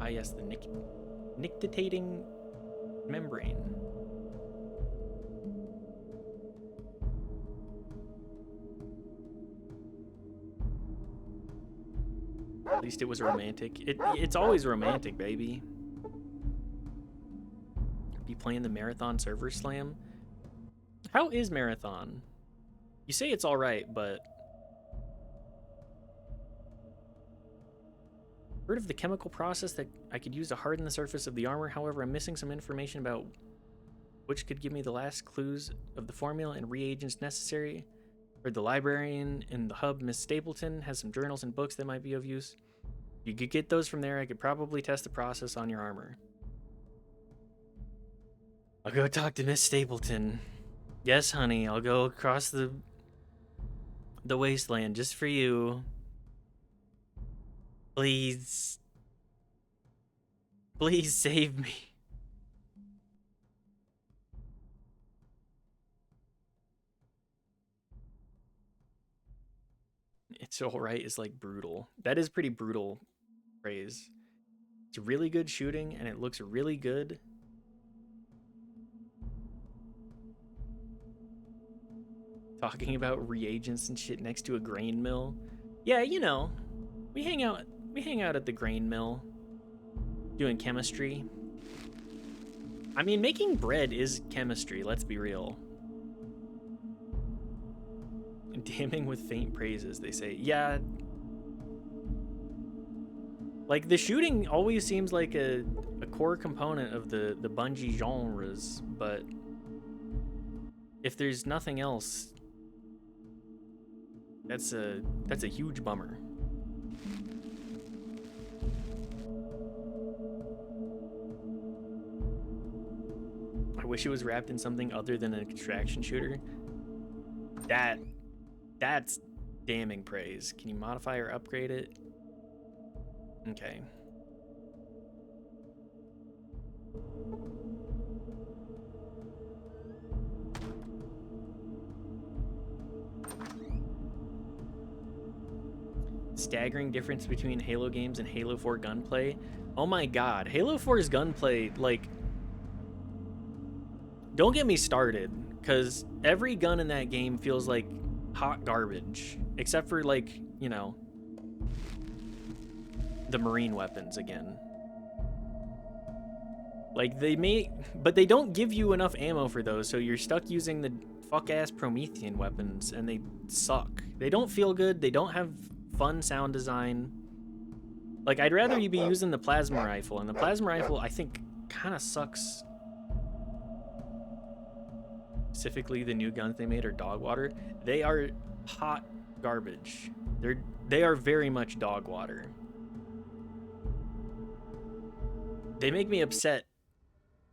Ah, yes, the nictitating membrane. At least it was romantic. It's always romantic, baby. Be playing the Marathon server slam. How is Marathon? You say it's all right, but heard of the chemical process that I could use to harden the surface of the armor. However, I'm missing some information about which could give me the last clues of the formula and reagents necessary. Heard the librarian in the hub, Miss Stapleton, has some journals and books that might be of use. You could get those from there. I could probably test the process on your armor. I'll go talk to Miss Stapleton. Yes, honey, I'll go across the wasteland just for you. Please. Please save me. So right is like brutal. That is pretty brutal praise. It's really good shooting and it looks really good. Talking about reagents and shit next to a grain mill. Yeah, you know, we hang out at the grain mill doing chemistry. I mean, making bread is chemistry, let's be real. Damning with faint praises, they say. Yeah. Like, the shooting always seems like a core component of the Bungie genres, but if there's nothing else, that's a huge bummer. I wish it was wrapped in something other than an extraction shooter. That's damning praise. Can you modify or upgrade it? Okay. Staggering difference between Halo games and Halo 4 gunplay. Oh my god, Halo 4's gunplay, like, don't get me started, because every gun in that game feels like hot garbage, except for, like, you know, the marine weapons again. Like, but they don't give you enough ammo for those, so you're stuck using the fuck-ass Promethean weapons, and they suck. They don't feel good, they don't have fun sound design. Like, I'd rather you be using the plasma rifle, and the plasma rifle, I think, kind of sucks. Specifically, the new guns they made are dog water. They are hot garbage. They are very much dog water. They make me upset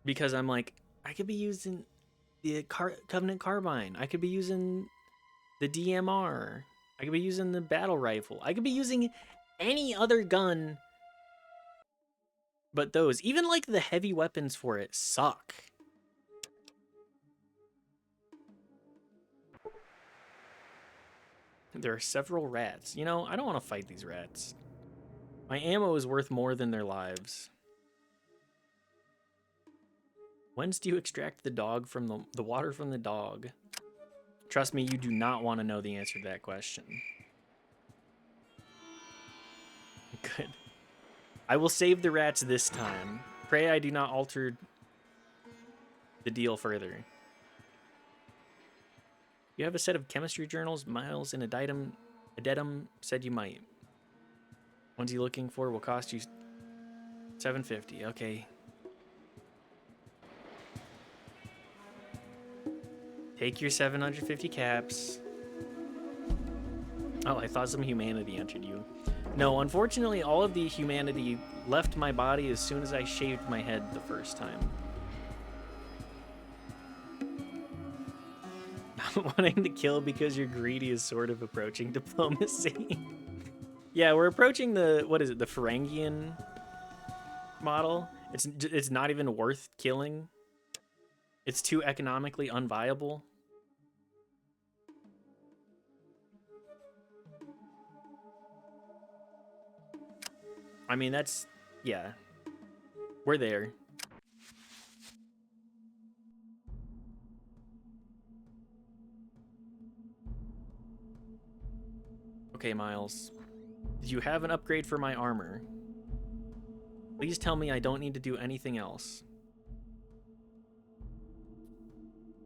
because I'm like, I could be using the Covenant Carbine. I could be using the DMR. I could be using the battle rifle. I could be using any other gun but those. Even like the heavy weapons for it suck. There are several rats. You know, I don't want to fight these rats. My ammo is worth more than their lives. Whence do you extract the dog from the water from the dog? Trust me, you do not want to know the answer to that question. Good. I will save the rats this time. Pray I do not alter the deal further. You have a set of chemistry journals. Miles and Addendum said you might. One's you looking for will cost you $750. Okay. Take your 750 caps. Oh, I thought some humanity entered you. No, unfortunately, all of the humanity left my body as soon as I shaved my head the first time. Not wanting to kill because you're greedy is sort of approaching diplomacy. Yeah, we're approaching the, what is it, the Ferengian model. It's not even worth killing. It's too economically unviable. I mean, that's, yeah, we're there. Okay, Miles. Did you have an upgrade for my armor? Please tell me I don't need to do anything else.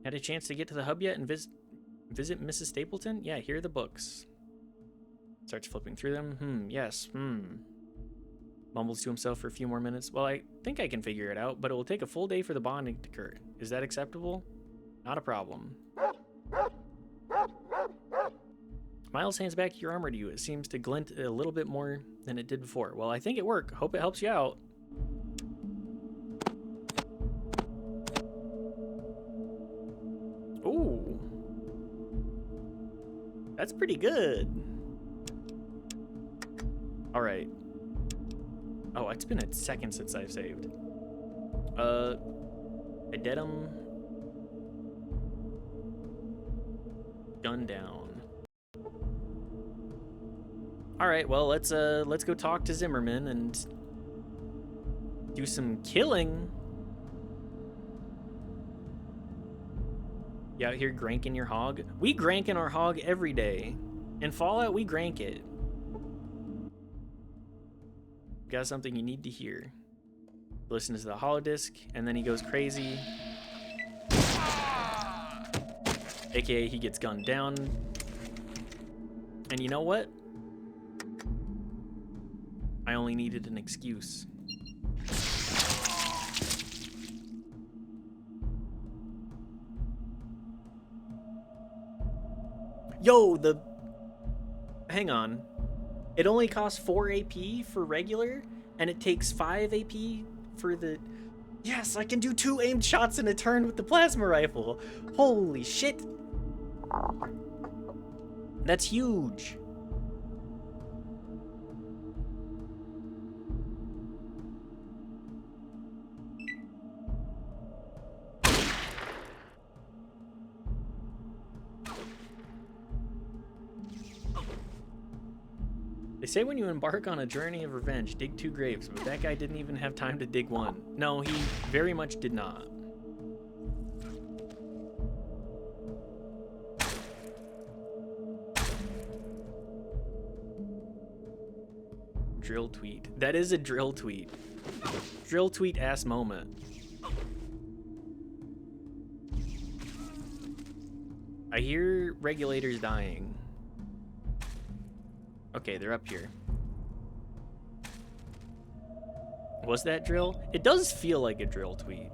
Had a chance to get to the hub yet and visit Mrs. Stapleton? Yeah, here are the books. Starts flipping through them. Yes, Mumbles to himself for a few more minutes. Well, I think I can figure it out, but it will take a full day for the bonding to occur. Is that acceptable? Not a problem. Miles hands back your armor to you. It seems to glint a little bit more than it did before. Well, I think it worked. Hope it helps you out. Ooh. That's pretty good. All right. Oh, it's been a second since I've saved. Addendum. Gun down. All right, well, let's go talk to Zimmerman and do some killing. You out here granking your hog? We granking our hog every day. In Fallout, we grank it. Got something you need to hear. Listens to the holodisc, and then he goes crazy. AKA he gets gunned down. And you know what? I only needed an excuse. Yo, hang on. It only costs 4 AP for regular, and it takes 5 AP for the... Yes, I can do 2 aimed shots in a turn with the plasma rifle. Holy shit. That's huge. They say when you embark on a journey of revenge, dig 2 graves, but that guy didn't even have time to dig 1. No, he very much did not. Drill tweet. That is a drill tweet. Drill tweet ass moment. I hear regulators dying. Okay, they're up here. Was that drill? It does feel like a drill tweet.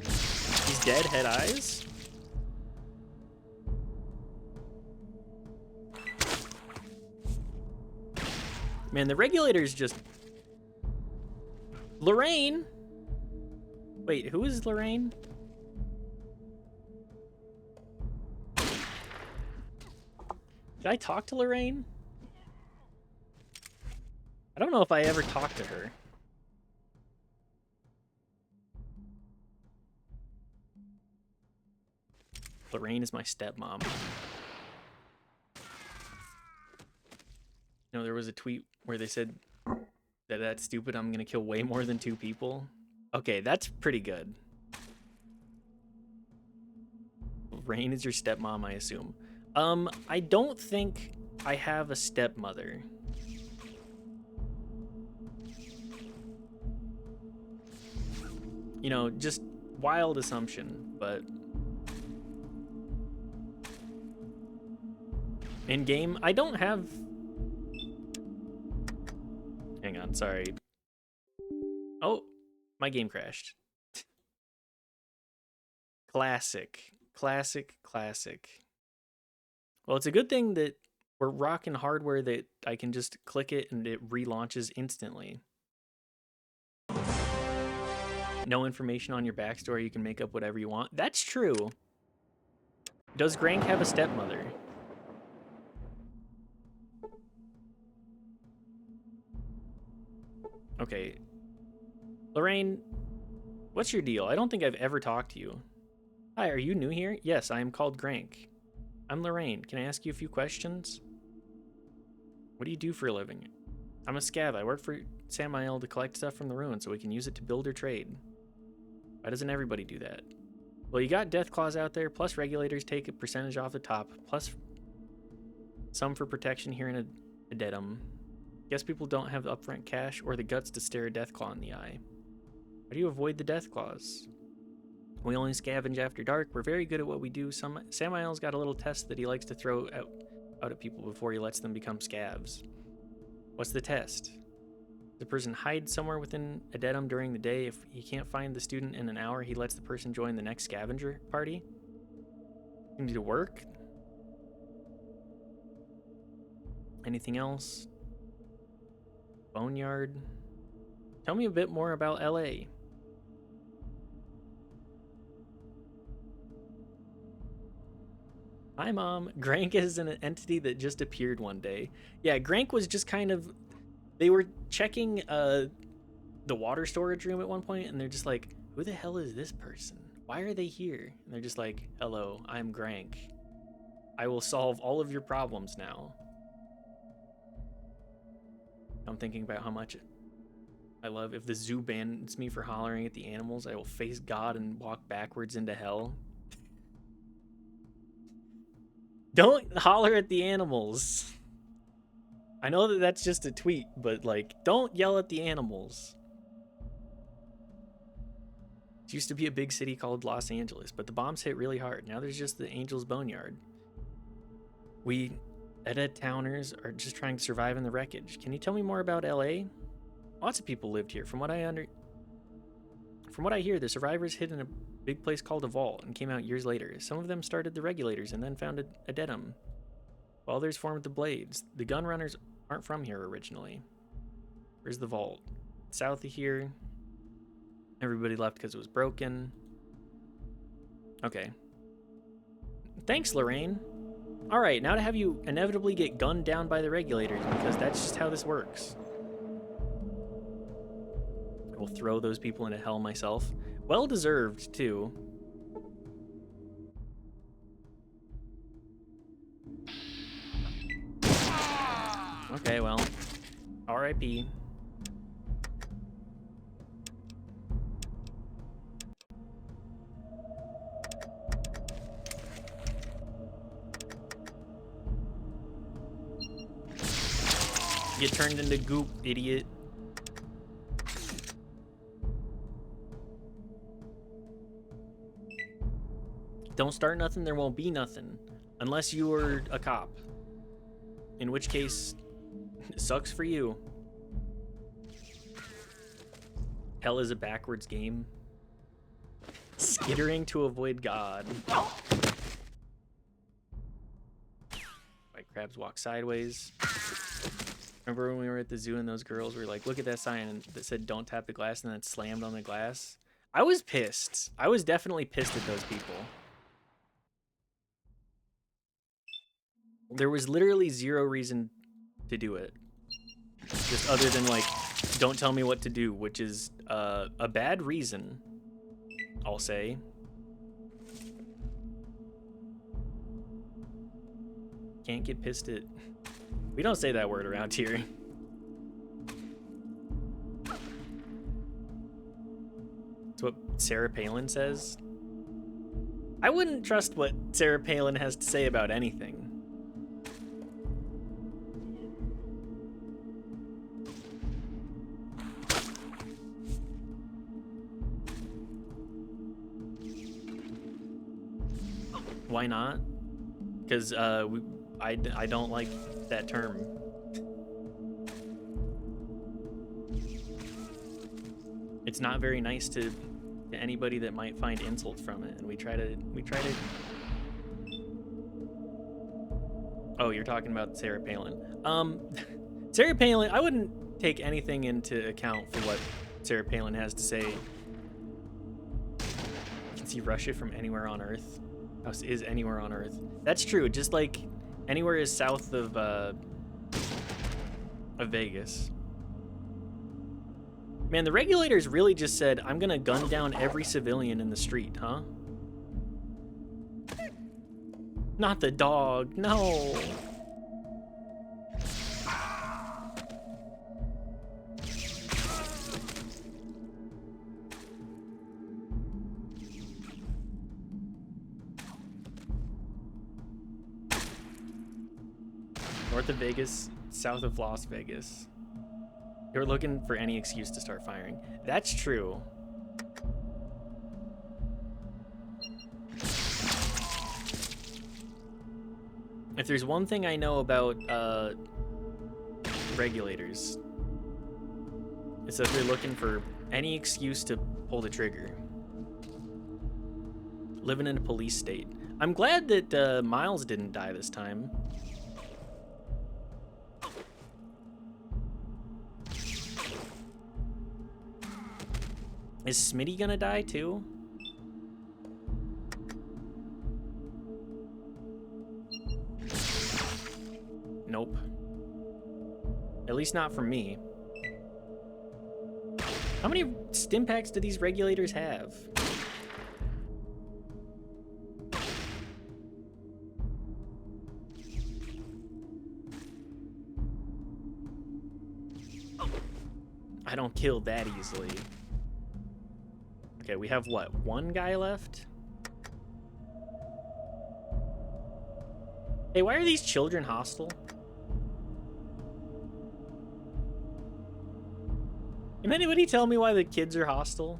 He's dead, head eyes? Man, the regulator's just... Lorraine? Wait, who is Lorraine? Did I talk to Lorraine? I don't know if I ever talked to her. Lorraine is my stepmom. You know, there was a tweet where they said that that's stupid, I'm gonna kill way more than 2 people. Okay, that's pretty good. Lorraine is your stepmom, I assume. I don't think I have a stepmother. You know, just wild assumption, but... In game, I don't have... Hang on, sorry. Oh, my game crashed. Classic. Classic, classic. Well, it's a good thing that we're rocking hardware that I can just click it and it relaunches instantly. No information on your backstory, you can make up whatever you want. That's true. Does Grank have a stepmother? Okay. Lorraine, what's your deal? I don't think I've ever talked to you. Hi, are you new here? Yes, I am called Grank. I'm Lorraine. Can I ask you a few questions? What do you do for a living? I'm a scav. I work for Samael to collect stuff from the ruins so we can use it to build or trade. Why doesn't everybody do that? Well, you got death claws out there, plus regulators take a percentage off the top, plus some for protection here in Addendum. Guess people don't have the upfront cash or the guts to stare a death claw in the eye. How do you avoid the death claws? We only scavenge after dark. We're very good at what we do. Samael's got a little test that he likes to throw out at people before he lets them become scavs. What's the test? The person hides somewhere within Addendum during the day. If he can't find the student in an hour, he lets the person join the next scavenger party. You need to work? Anything else? Boneyard? Tell me a bit more about LA. Hi, Mom. Grank is an entity that just appeared one day. Yeah, Grank was just kind of... They were checking the water storage room at one point, and they're just like, who the hell is this person? Why are they here? And they're just like, hello, I'm Grank. I will solve all of your problems now. I'm thinking about how much I love if the zoo bans me for hollering at the animals, I will face God and walk backwards into hell. Don't holler at the animals. I know that that's just a tweet, but like, don't yell at the animals. It used to be a big city called Los Angeles, but the bombs hit really hard. Now there's just the Angels Boneyard. We Edda-towners are just trying to survive in the wreckage. Can you tell me more about LA? Lots of people lived here. From what I hear, the survivors hid in a big place called a vault and came out years later. Some of them started the Regulators and then founded Addendum, while others formed the Blades. The gun runners aren't from here originally. Where's the vault? South of here. Everybody left because it was broken. Okay. Thanks, Lorraine. Alright, now to have you inevitably get gunned down by the Regulators, because that's just how this works. I will throw those people into hell myself. Well deserved, too. Okay, well. R.I.P. Get turned into goop, idiot. Don't start nothing, there won't be nothing. Unless you were a cop. In which case, it sucks for you. Hell is a backwards game. Skittering to avoid God. White crabs walk sideways. Remember when we were at the zoo and those girls were like, look at that sign that said don't tap the glass, and then it slammed on the glass? I was pissed. I was definitely pissed at those people. There was literally zero reason to do it. Just other than like, don't tell me what to do, which is a bad reason, I'll say. Can't get pissed at... We don't say that word around here. That's what Sarah Palin says. I wouldn't trust what Sarah Palin has to say about anything. Why not? Because I don't like that term. It's not very nice to anybody that might find insult from it, and we try to. Oh, you're talking about Sarah Palin. Sarah Palin, I wouldn't take anything into account for what Sarah Palin has to say. You can see Russia from anywhere on Earth. House is anywhere on Earth. That's true. Just like anywhere is south of Vegas. Man, the Regulators really just said, I'm gonna gun down every civilian in the street, huh? Not the dog, no. North of Vegas, south of Las Vegas. You're looking for any excuse to start firing. That's true. If there's one thing I know about Regulators, it's that they're looking for any excuse to pull the trigger. Living in a police state. I'm glad that Miles didn't die this time. Is Smitty gonna die too? Nope. At least not from me. How many stim packs do these Regulators have? I don't kill that easily. Okay, we have what? One guy left? Hey, why are these children hostile? Can anybody tell me why the kids are hostile?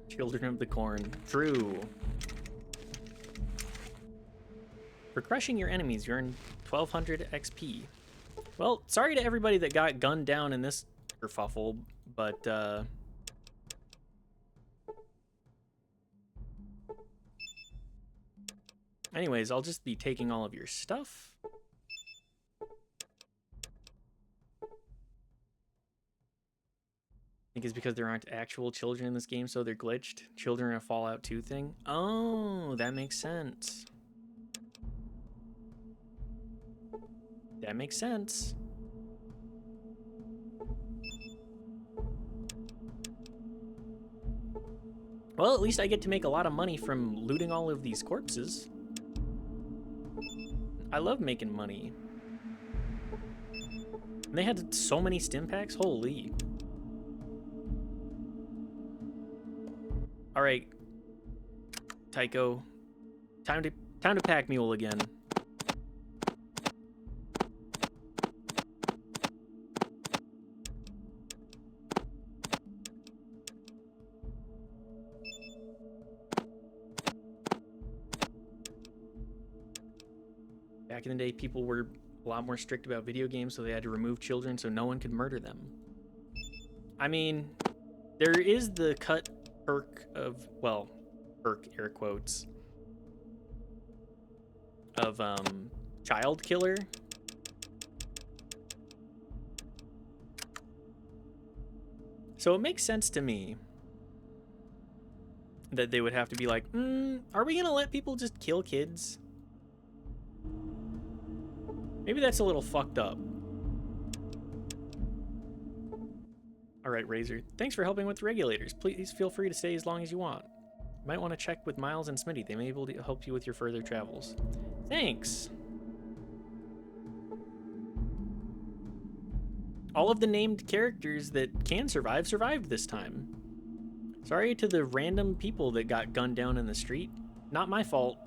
Children of the Corn. True. For crushing your enemies, you earn 1200 XP. Well, sorry to everybody that got gunned down in this kerfuffle, but anyways, I'll just be taking all of your stuff. I think it's because there aren't actual children in this game, so they're glitched. Children in a Fallout 2 thing. Oh, that makes sense. That makes sense. Well, at least I get to make a lot of money from looting all of these corpses. I love making money. And they had so many stim packs. Holy. All right, Tycho, time to pack mule again. Back in the day, people were a lot more strict about video games, so they had to remove children so no one could murder them. I mean, there is the cut perk of, well, perk air quotes, of child killer. So it makes sense to me that they would have to be like, are we gonna let people just kill kids? Maybe that's a little fucked up. All right, Razor. Thanks for helping with the regulators. Please feel free to stay as long as you want. You might want to check with Miles and Smitty. They may be able to help you with your further travels. Thanks. All of the named characters that can survive survived this time. Sorry to the random people that got gunned down in the street. Not my fault.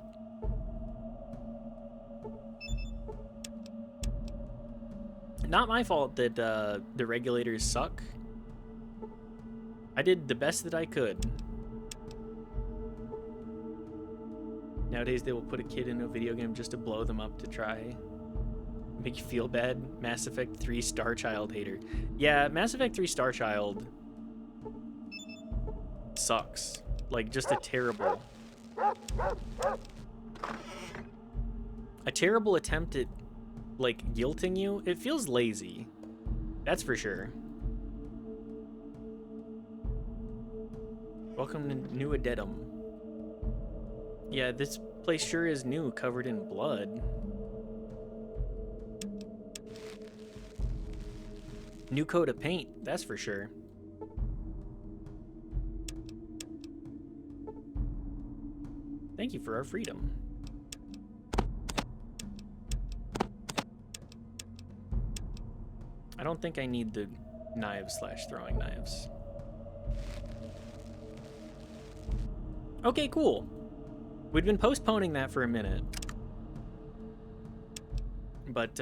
Not my fault that the regulators suck. I did the best that I could. Nowadays, they will put a kid in a video game just to blow them up to try. Make you feel bad. Mass Effect 3 Star Child hater. Yeah, Mass Effect 3 Star Child sucks. Like, just a terrible attempt at, like, guilting you. It feels lazy. That's for sure. Welcome to New Addendum. Yeah, this place sure is new, covered in blood. New coat of paint, that's for sure. Thank you for our freedom. I don't think I need the knives / throwing knives. Okay, cool. We'd been postponing that for a minute. But,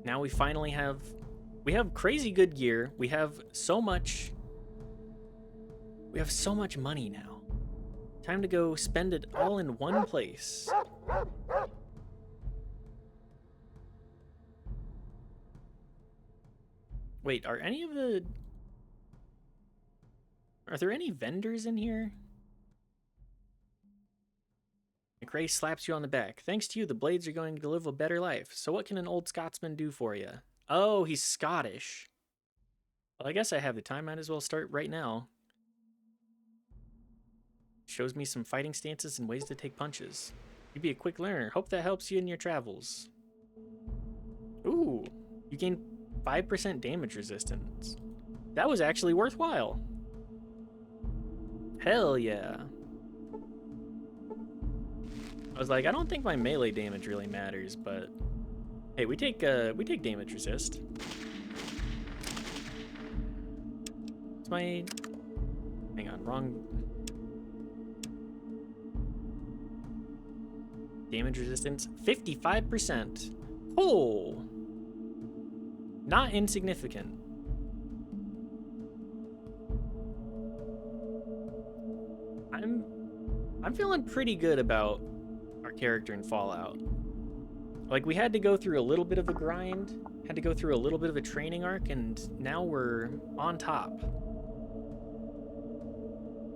now we finally have... We have crazy good gear. We have so much... We have so much money now. Time to go spend it all in one place. Wait, are any of the... Are there any vendors in here? McRae slaps you on the back. Thanks to you, the Blades are going to live a better life. So what can an old Scotsman do for you? Oh, he's Scottish. Well, I guess I have the time. Might as well start right now. Shows me some fighting stances and ways to take punches. You'd be a quick learner. Hope that helps you in your travels. Ooh, you gain 5% damage resistance. That was actually worthwhile. Hell yeah. I was like, I don't think my melee damage really matters, but hey, we take damage resist. It's my, hang on, wrong. Damage resistance, 55%. Oh, not insignificant. I'm feeling pretty good about our character in Fallout. Like, we had to go through a little bit of a grind, had to go through a little bit of a training arc, and now we're on top.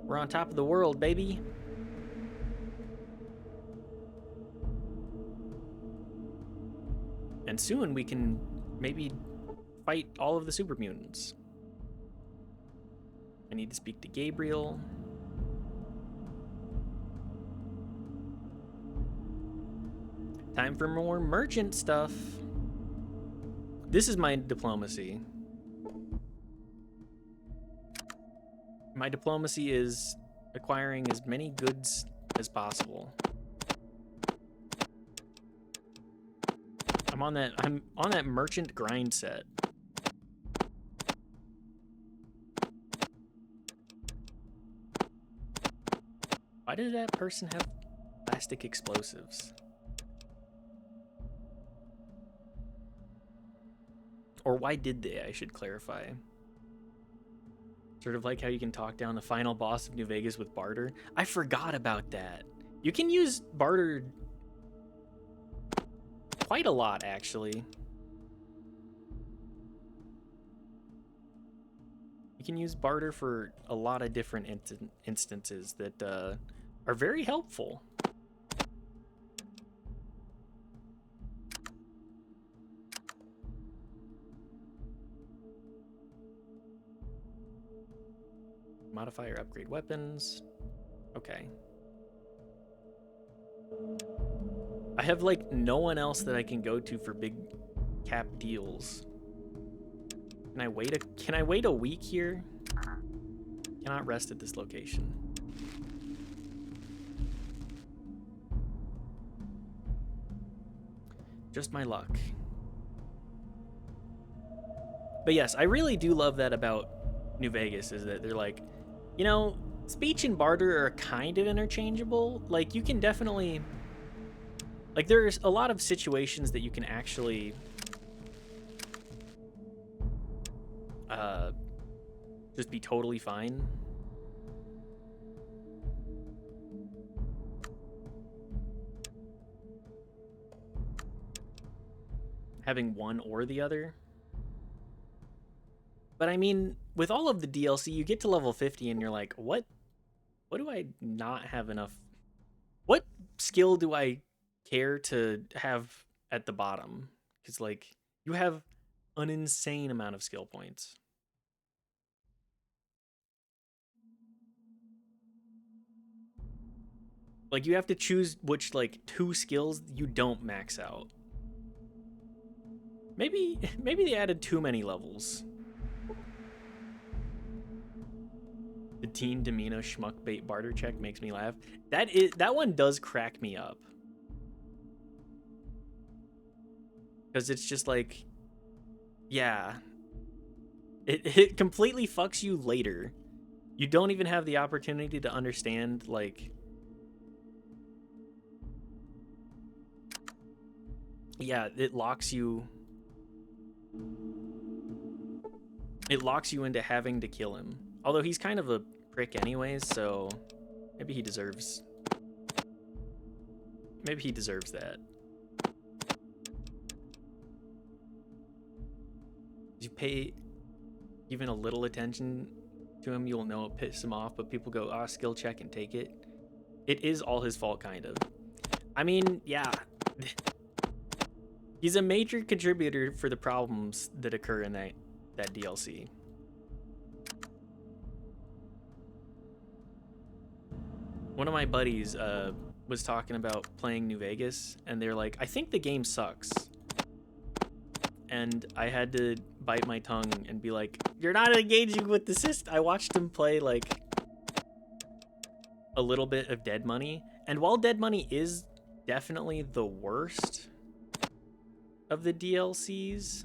We're on top of the world, baby. And soon we can maybe fight all of the super mutants. I need to speak to Gabriel. Time for more merchant stuff. This is my diplomacy. My diplomacy is acquiring as many goods as possible. I'm on that merchant grind set. Why did that person have plastic explosives? Or why did they, I should clarify. Sort of like how you can talk down the final boss of New Vegas with barter. I forgot about that. You can use barter quite a lot, actually. You can use barter for a lot of different instances that are very helpful. Modify or upgrade weapons. Okay. I have like no one else that I can go to for big cap deals. Can I wait a week here? Cannot rest at this location. Just my luck. But yes, I really do love that about New Vegas, is that they're like, you know, speech and barter are kind of interchangeable. Like, you can definitely, like, there's a lot of situations that you can actually just be totally fine. Having one or the other. But I mean, with all of the DLC, you get to level 50 and you're like, what do I not have enough? What skill do I care to have at the bottom? Because, like, you have an insane amount of skill points. Like, you have to choose which, like, 2 skills you don't max out. Maybe they added too many levels. The Dean Domino schmuck bait barter check makes me laugh. That one does crack me up. Because it's just like, yeah. It completely fucks you later. You don't even have the opportunity to understand, like, yeah, it locks you into having to kill him. Although he's kind of a prick anyways, so maybe he deserves that. You pay even a little attention to him, you'll know it pisses him off, but people go, skill check and take it. It is all his fault, kind of. I mean, yeah. He's a major contributor for the problems that occur in that DLC. One of my buddies was talking about playing New Vegas, and they're like, I think the game sucks. And I had to bite my tongue and be like, you're not engaging with the system. I watched him play like a little bit of Dead Money. And while Dead Money is definitely the worst of the DLCs,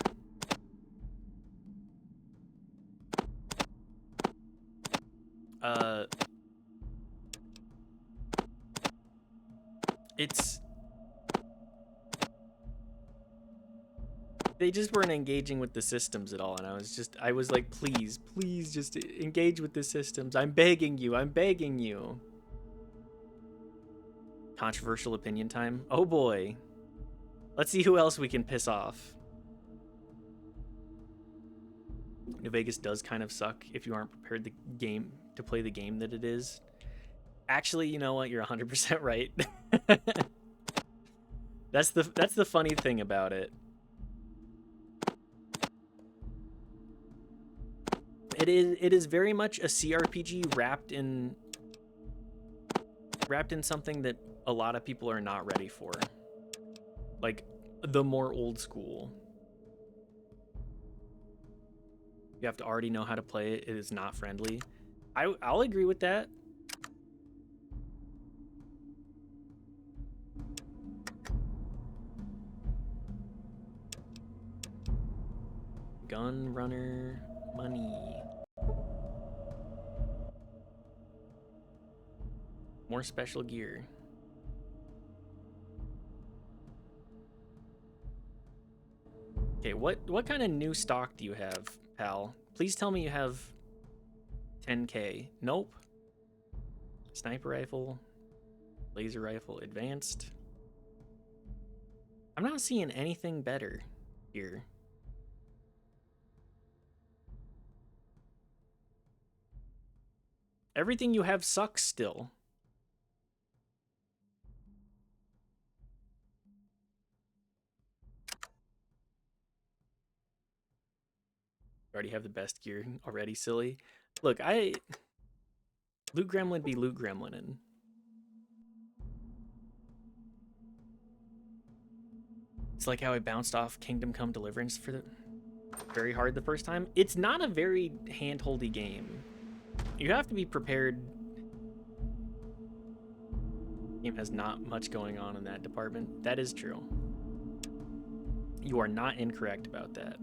they just weren't engaging with the systems at all, and I was like, please just engage with the systems. I'm begging you. Controversial opinion time. Oh boy. Let's see who else we can piss off. New Vegas does kind of suck if you aren't prepared to play the game that it is. Actually, you know what? You're 100% right. That's the funny thing about it. It is very much a CRPG wrapped in something that a lot of people are not ready for. Like the more old school. You have to already know how to play it. It is not friendly. I'll agree with that. Gun runner money. More special gear. Okay, what kind of new stock do you have, pal? Please tell me you have 10K. Nope. Sniper rifle, laser rifle, advanced. I'm not seeing anything better here. Everything you have sucks still. You already have the best gear already, silly. Look, Loot Gremlin be Loot Gremlinin. It's like how I bounced off Kingdom Come Deliverance for very hard the first time. It's not a very hand-holdy game. You have to be prepared. The game has not much going on in that department. That is true. You are not incorrect about that.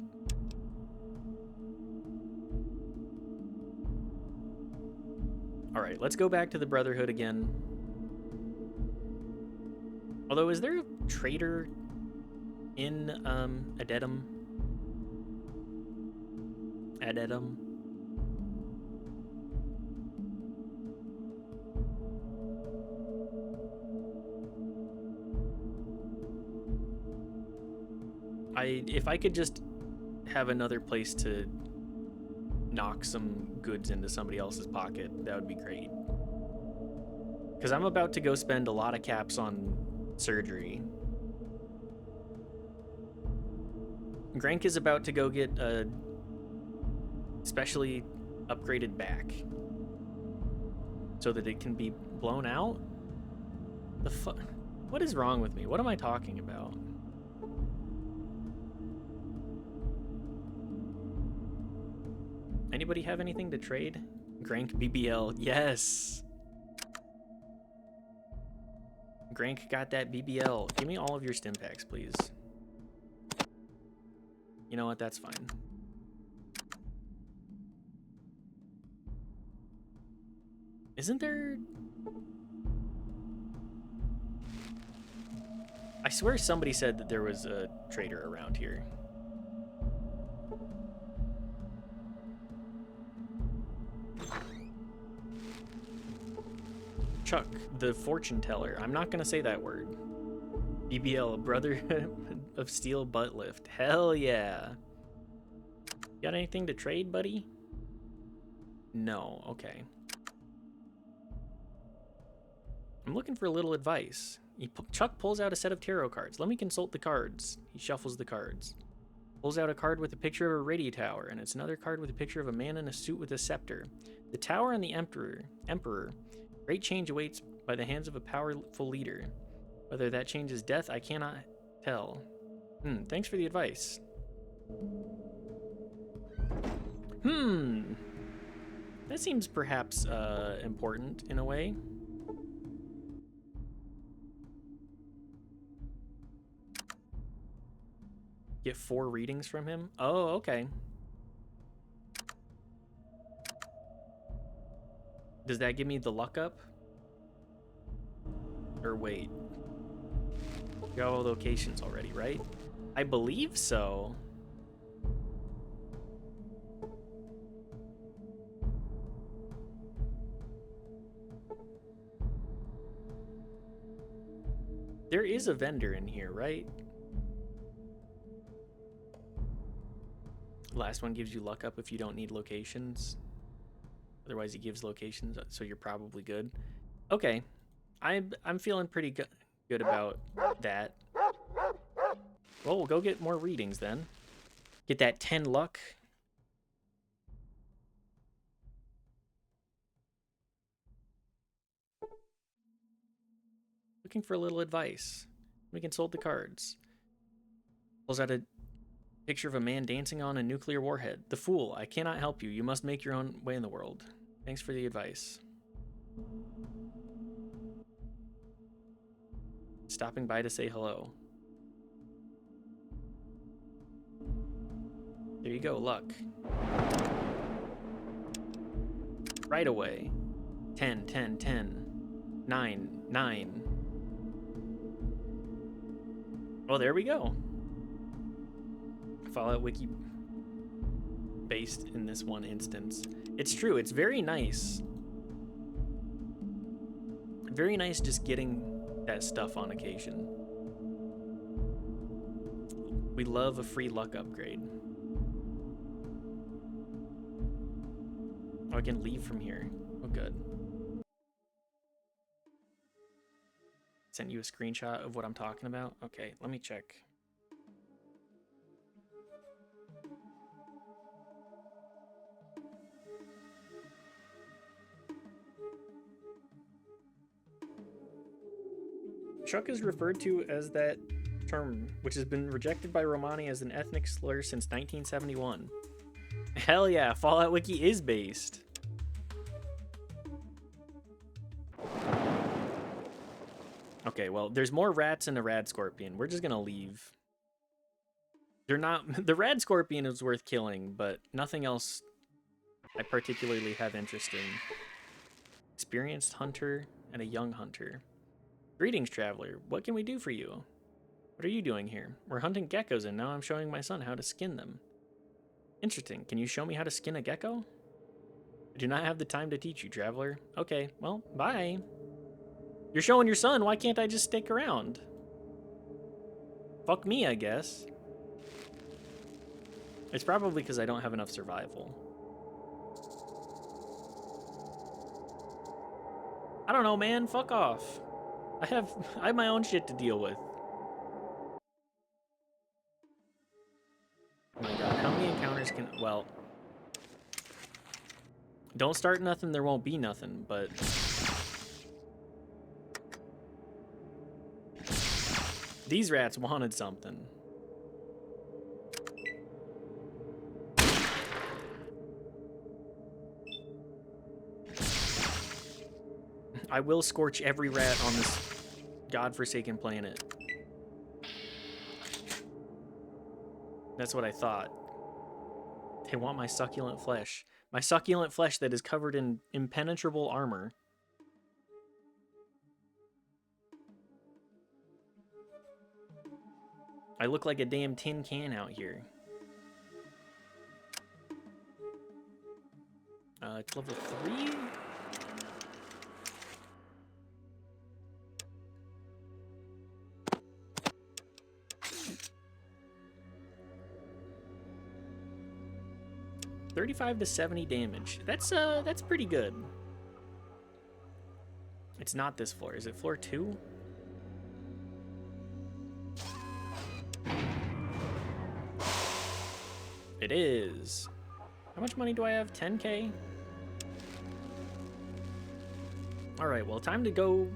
All right, let's go back to the Brotherhood again. Although, is there a trader in Addendum? Addendum? If I could just have another place to knock some goods into somebody else's pocket, that would be great. Because I'm about to go spend a lot of caps on surgery. Grank is about to go get a specially upgraded back so that it can be blown out. What is wrong with me? What am I talking about? Anybody have anything to trade? Grank BBL, yes. Grank got that BBL. Give me all of your stim packs, please. You know what? That's fine. Isn't there... I swear somebody said that there was a trader around here. Chuck, the fortune teller. I'm not gonna say that word. BBL, brother of steel butt lift. Hell yeah. Got anything to trade, buddy? No, okay. I'm looking for a little advice. Chuck pulls out a set of tarot cards. Let me consult the cards. He shuffles the cards. Pulls out a card with a picture of a radio tower, and it's another card with a picture of a man in a suit with a scepter. The tower and the emperor. Great change awaits by the hands of a powerful leader. Whether that change is death, I cannot tell. Thanks for the advice. That seems perhaps important in a way. Get 4 readings from him? Oh, okay. Does that give me the luck up? Or wait. We got all the locations already, right? I believe so. There is a vendor in here, right? Last one gives you luck up if you don't need locations. Otherwise, he gives locations, so you're probably good. Okay, I'm feeling pretty good about that. Well, we'll go get more readings then. Get that 10 luck. Looking for a little advice. We consult the cards. Pulls out a picture of a man dancing on a nuclear warhead. The fool, I cannot help you. You must make your own way in the world. Thanks for the advice. Stopping by to say hello. There you go, luck. Right away. 10, 10, 10. 9, 9. Oh, there we go. Fallout Wiki based in this one instance. It's true, it's very nice. Very nice just getting that stuff on occasion. We love a free luck upgrade. Oh, I can leave from here. Oh, good. Sent you a screenshot of what I'm talking about? Okay, let me check. Chuck is referred to as that term, which has been rejected by Romani as an ethnic slur since 1971. Hell yeah, Fallout Wiki is based. Okay, well, there's more rats and a rad scorpion. We're just gonna leave. They're not... The rad scorpion is worth killing, but nothing else I particularly have interest in. Experienced hunter and a young hunter. Greetings, traveler. What can we do for you? What are you doing here? We're hunting geckos, and now I'm showing my son how to skin them. Interesting. Can you show me how to skin a gecko? I do not have the time to teach you, traveler. Okay, well, bye. You're showing your son. Why can't I just stick around? Fuck me, I guess. It's probably because I don't have enough survival. I don't know, man. Fuck off. I have my own shit to deal with. Oh my god, how many encounters can... Well... Don't start nothing, there won't be nothing, but... These rats wanted something. I will scorch every rat on this godforsaken planet. That's what I thought. They want my succulent flesh. My succulent flesh that is covered in impenetrable armor. I look like a damn tin can out here. It's level 3? $35 to 70 damage. That's pretty good. It's not this floor. Is it floor 2? It is. How much money do I have? 10K? All right, well, time to go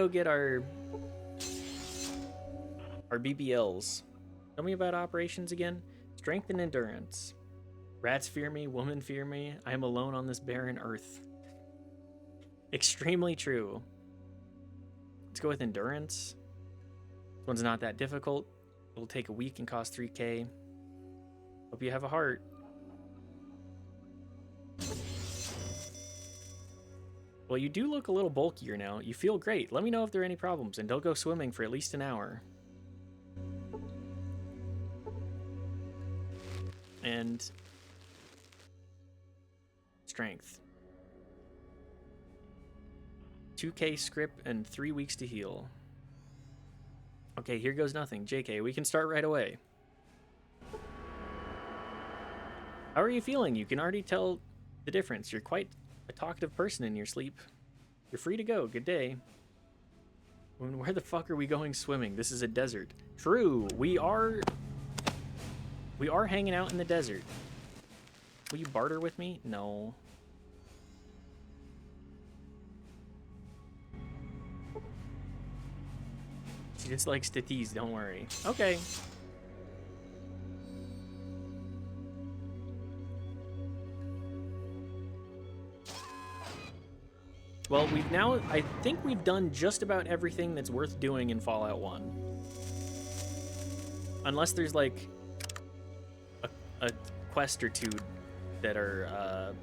get our BBLs. Tell me about operations again. Strength and endurance. Rats fear me, women fear me. I am alone on this barren earth. Extremely true. Let's go with endurance. This one's not that difficult. It'll take a week and cost 3K. Hope you have a heart. Well, you do look a little bulkier now. You feel great. Let me know if there are any problems, and don't go swimming for at least an hour. And strength. 2K script and 3 weeks to heal. Okay, here goes nothing. JK, we can start right away. How are you feeling? You can already tell the difference. You're quite a talkative person in your sleep. You're free to go. Good day. Where the fuck are we going swimming? This is a desert. True, we are hanging out in the desert. Will you barter with me? No. She just likes to tease, don't worry. Okay. Well, I think we've done just about everything that's worth doing in Fallout 1. Unless there's like a quest or two that are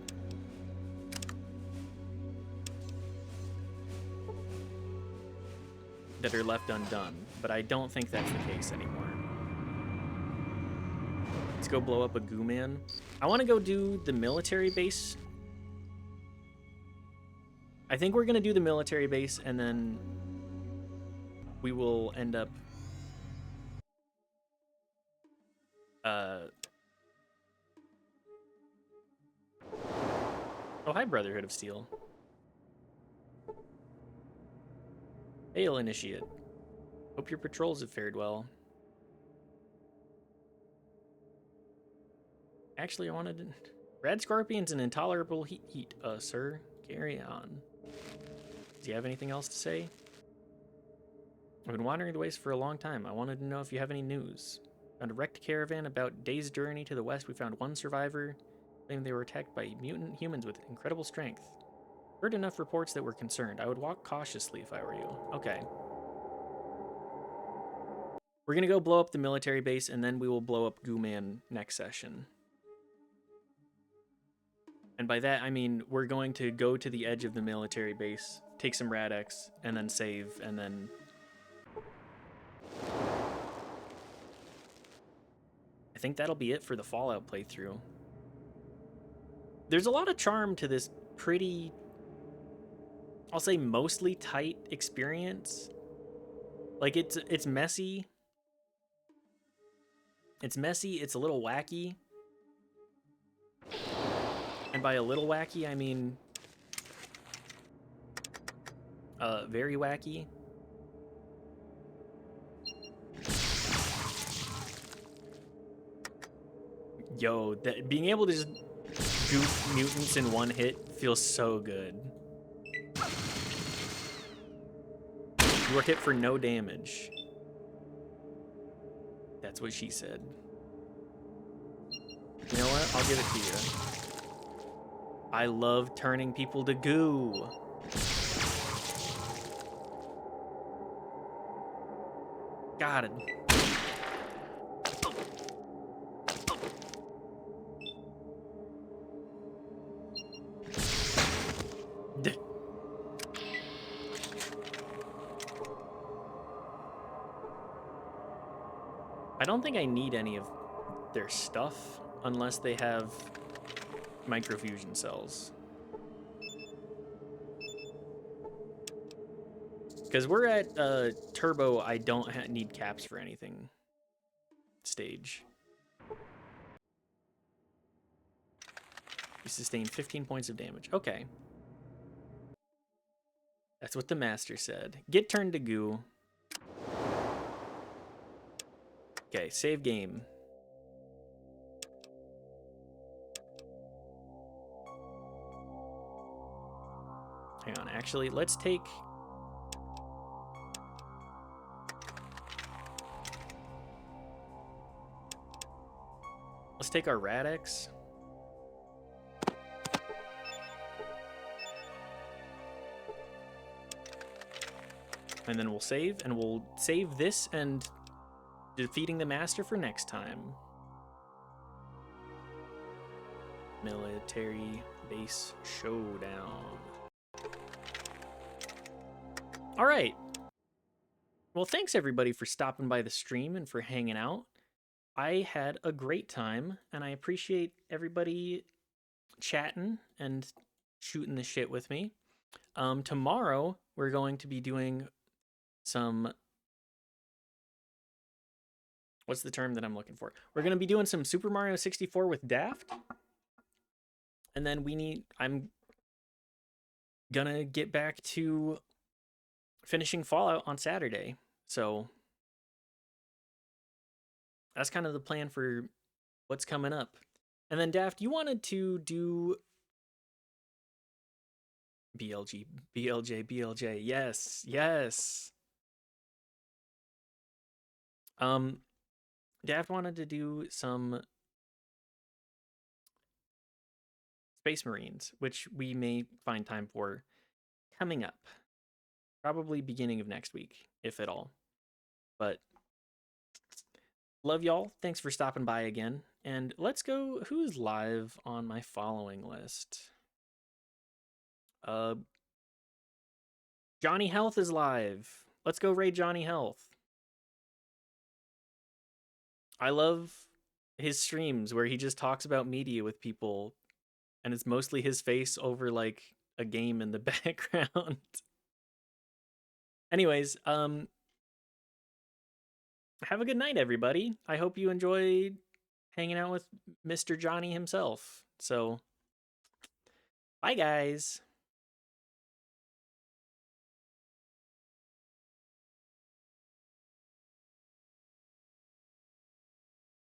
left undone, but I don't think that's the case anymore. Let's go blow up a goo man. I want to go do the military base. I think we're gonna do the military base, and then we will end up oh, hi, Brotherhood of Steel. Hail, Initiate. Hope your patrols have fared well. Actually, I wanted to... Rad Scorpion's an intolerable heat, sir. Carry on. Do you have anything else to say? I've been wandering the waste for a long time. I wanted to know if you have any news. Found a wrecked caravan about days' journey to the west. We found one survivor. Claimed they were attacked by mutant humans with incredible strength. Heard enough reports that were concerned. I would walk cautiously if I were you. Okay. We're gonna go blow up the military base, and then we will blow up Goo Man next session. And by that, I mean we're going to go to the edge of the military base, take some Rad-X, and then save, and then... I think that'll be it for the Fallout playthrough. There's a lot of charm to this pretty, I'll say mostly tight experience. Like, it's messy. It's messy, it's a little wacky. And by a little wacky, I mean very wacky. Yo, being able to just goof mutants in one hit feels so good. You were hit for no damage. That's what she said. You know what? I'll give it to you. I love turning people to goo. Got it. I don't think I need any of their stuff unless they have microfusion cells. Because we're at turbo, I don't need caps for anything stage. You sustain 15 points of damage. Okay. That's what the master said. Get turned to goo. Okay, save game. Hang on, actually, let's take... Let's take our Rad-X. And then we'll save, and we'll save this and defeating the master for next time. Military base showdown. All right. Well, thanks everybody for stopping by the stream and for hanging out. I had a great time, and I appreciate everybody chatting and shooting the shit with me. Tomorrow, we're going to be doing some... What's the term that I'm looking for? We're going to be doing some Super Mario 64 with Daft. And then I'm gonna get back to finishing Fallout on Saturday. So that's kind of the plan for what's coming up. And then Daft, you wanted to do BLJ. Yes. Daft wanted to do some Space Marines, which we may find time for coming up. Probably beginning of next week, if at all. But love y'all. Thanks for stopping by again. And let's go. Who's live on my following list? Johnny Health is live. Let's go raid Johnny Health. I love his streams where he just talks about media with people, and it's mostly his face over like a game in the background. Anyways, have a good night, everybody. I hope you enjoyed hanging out with Mr. Johnny himself. So, bye, guys.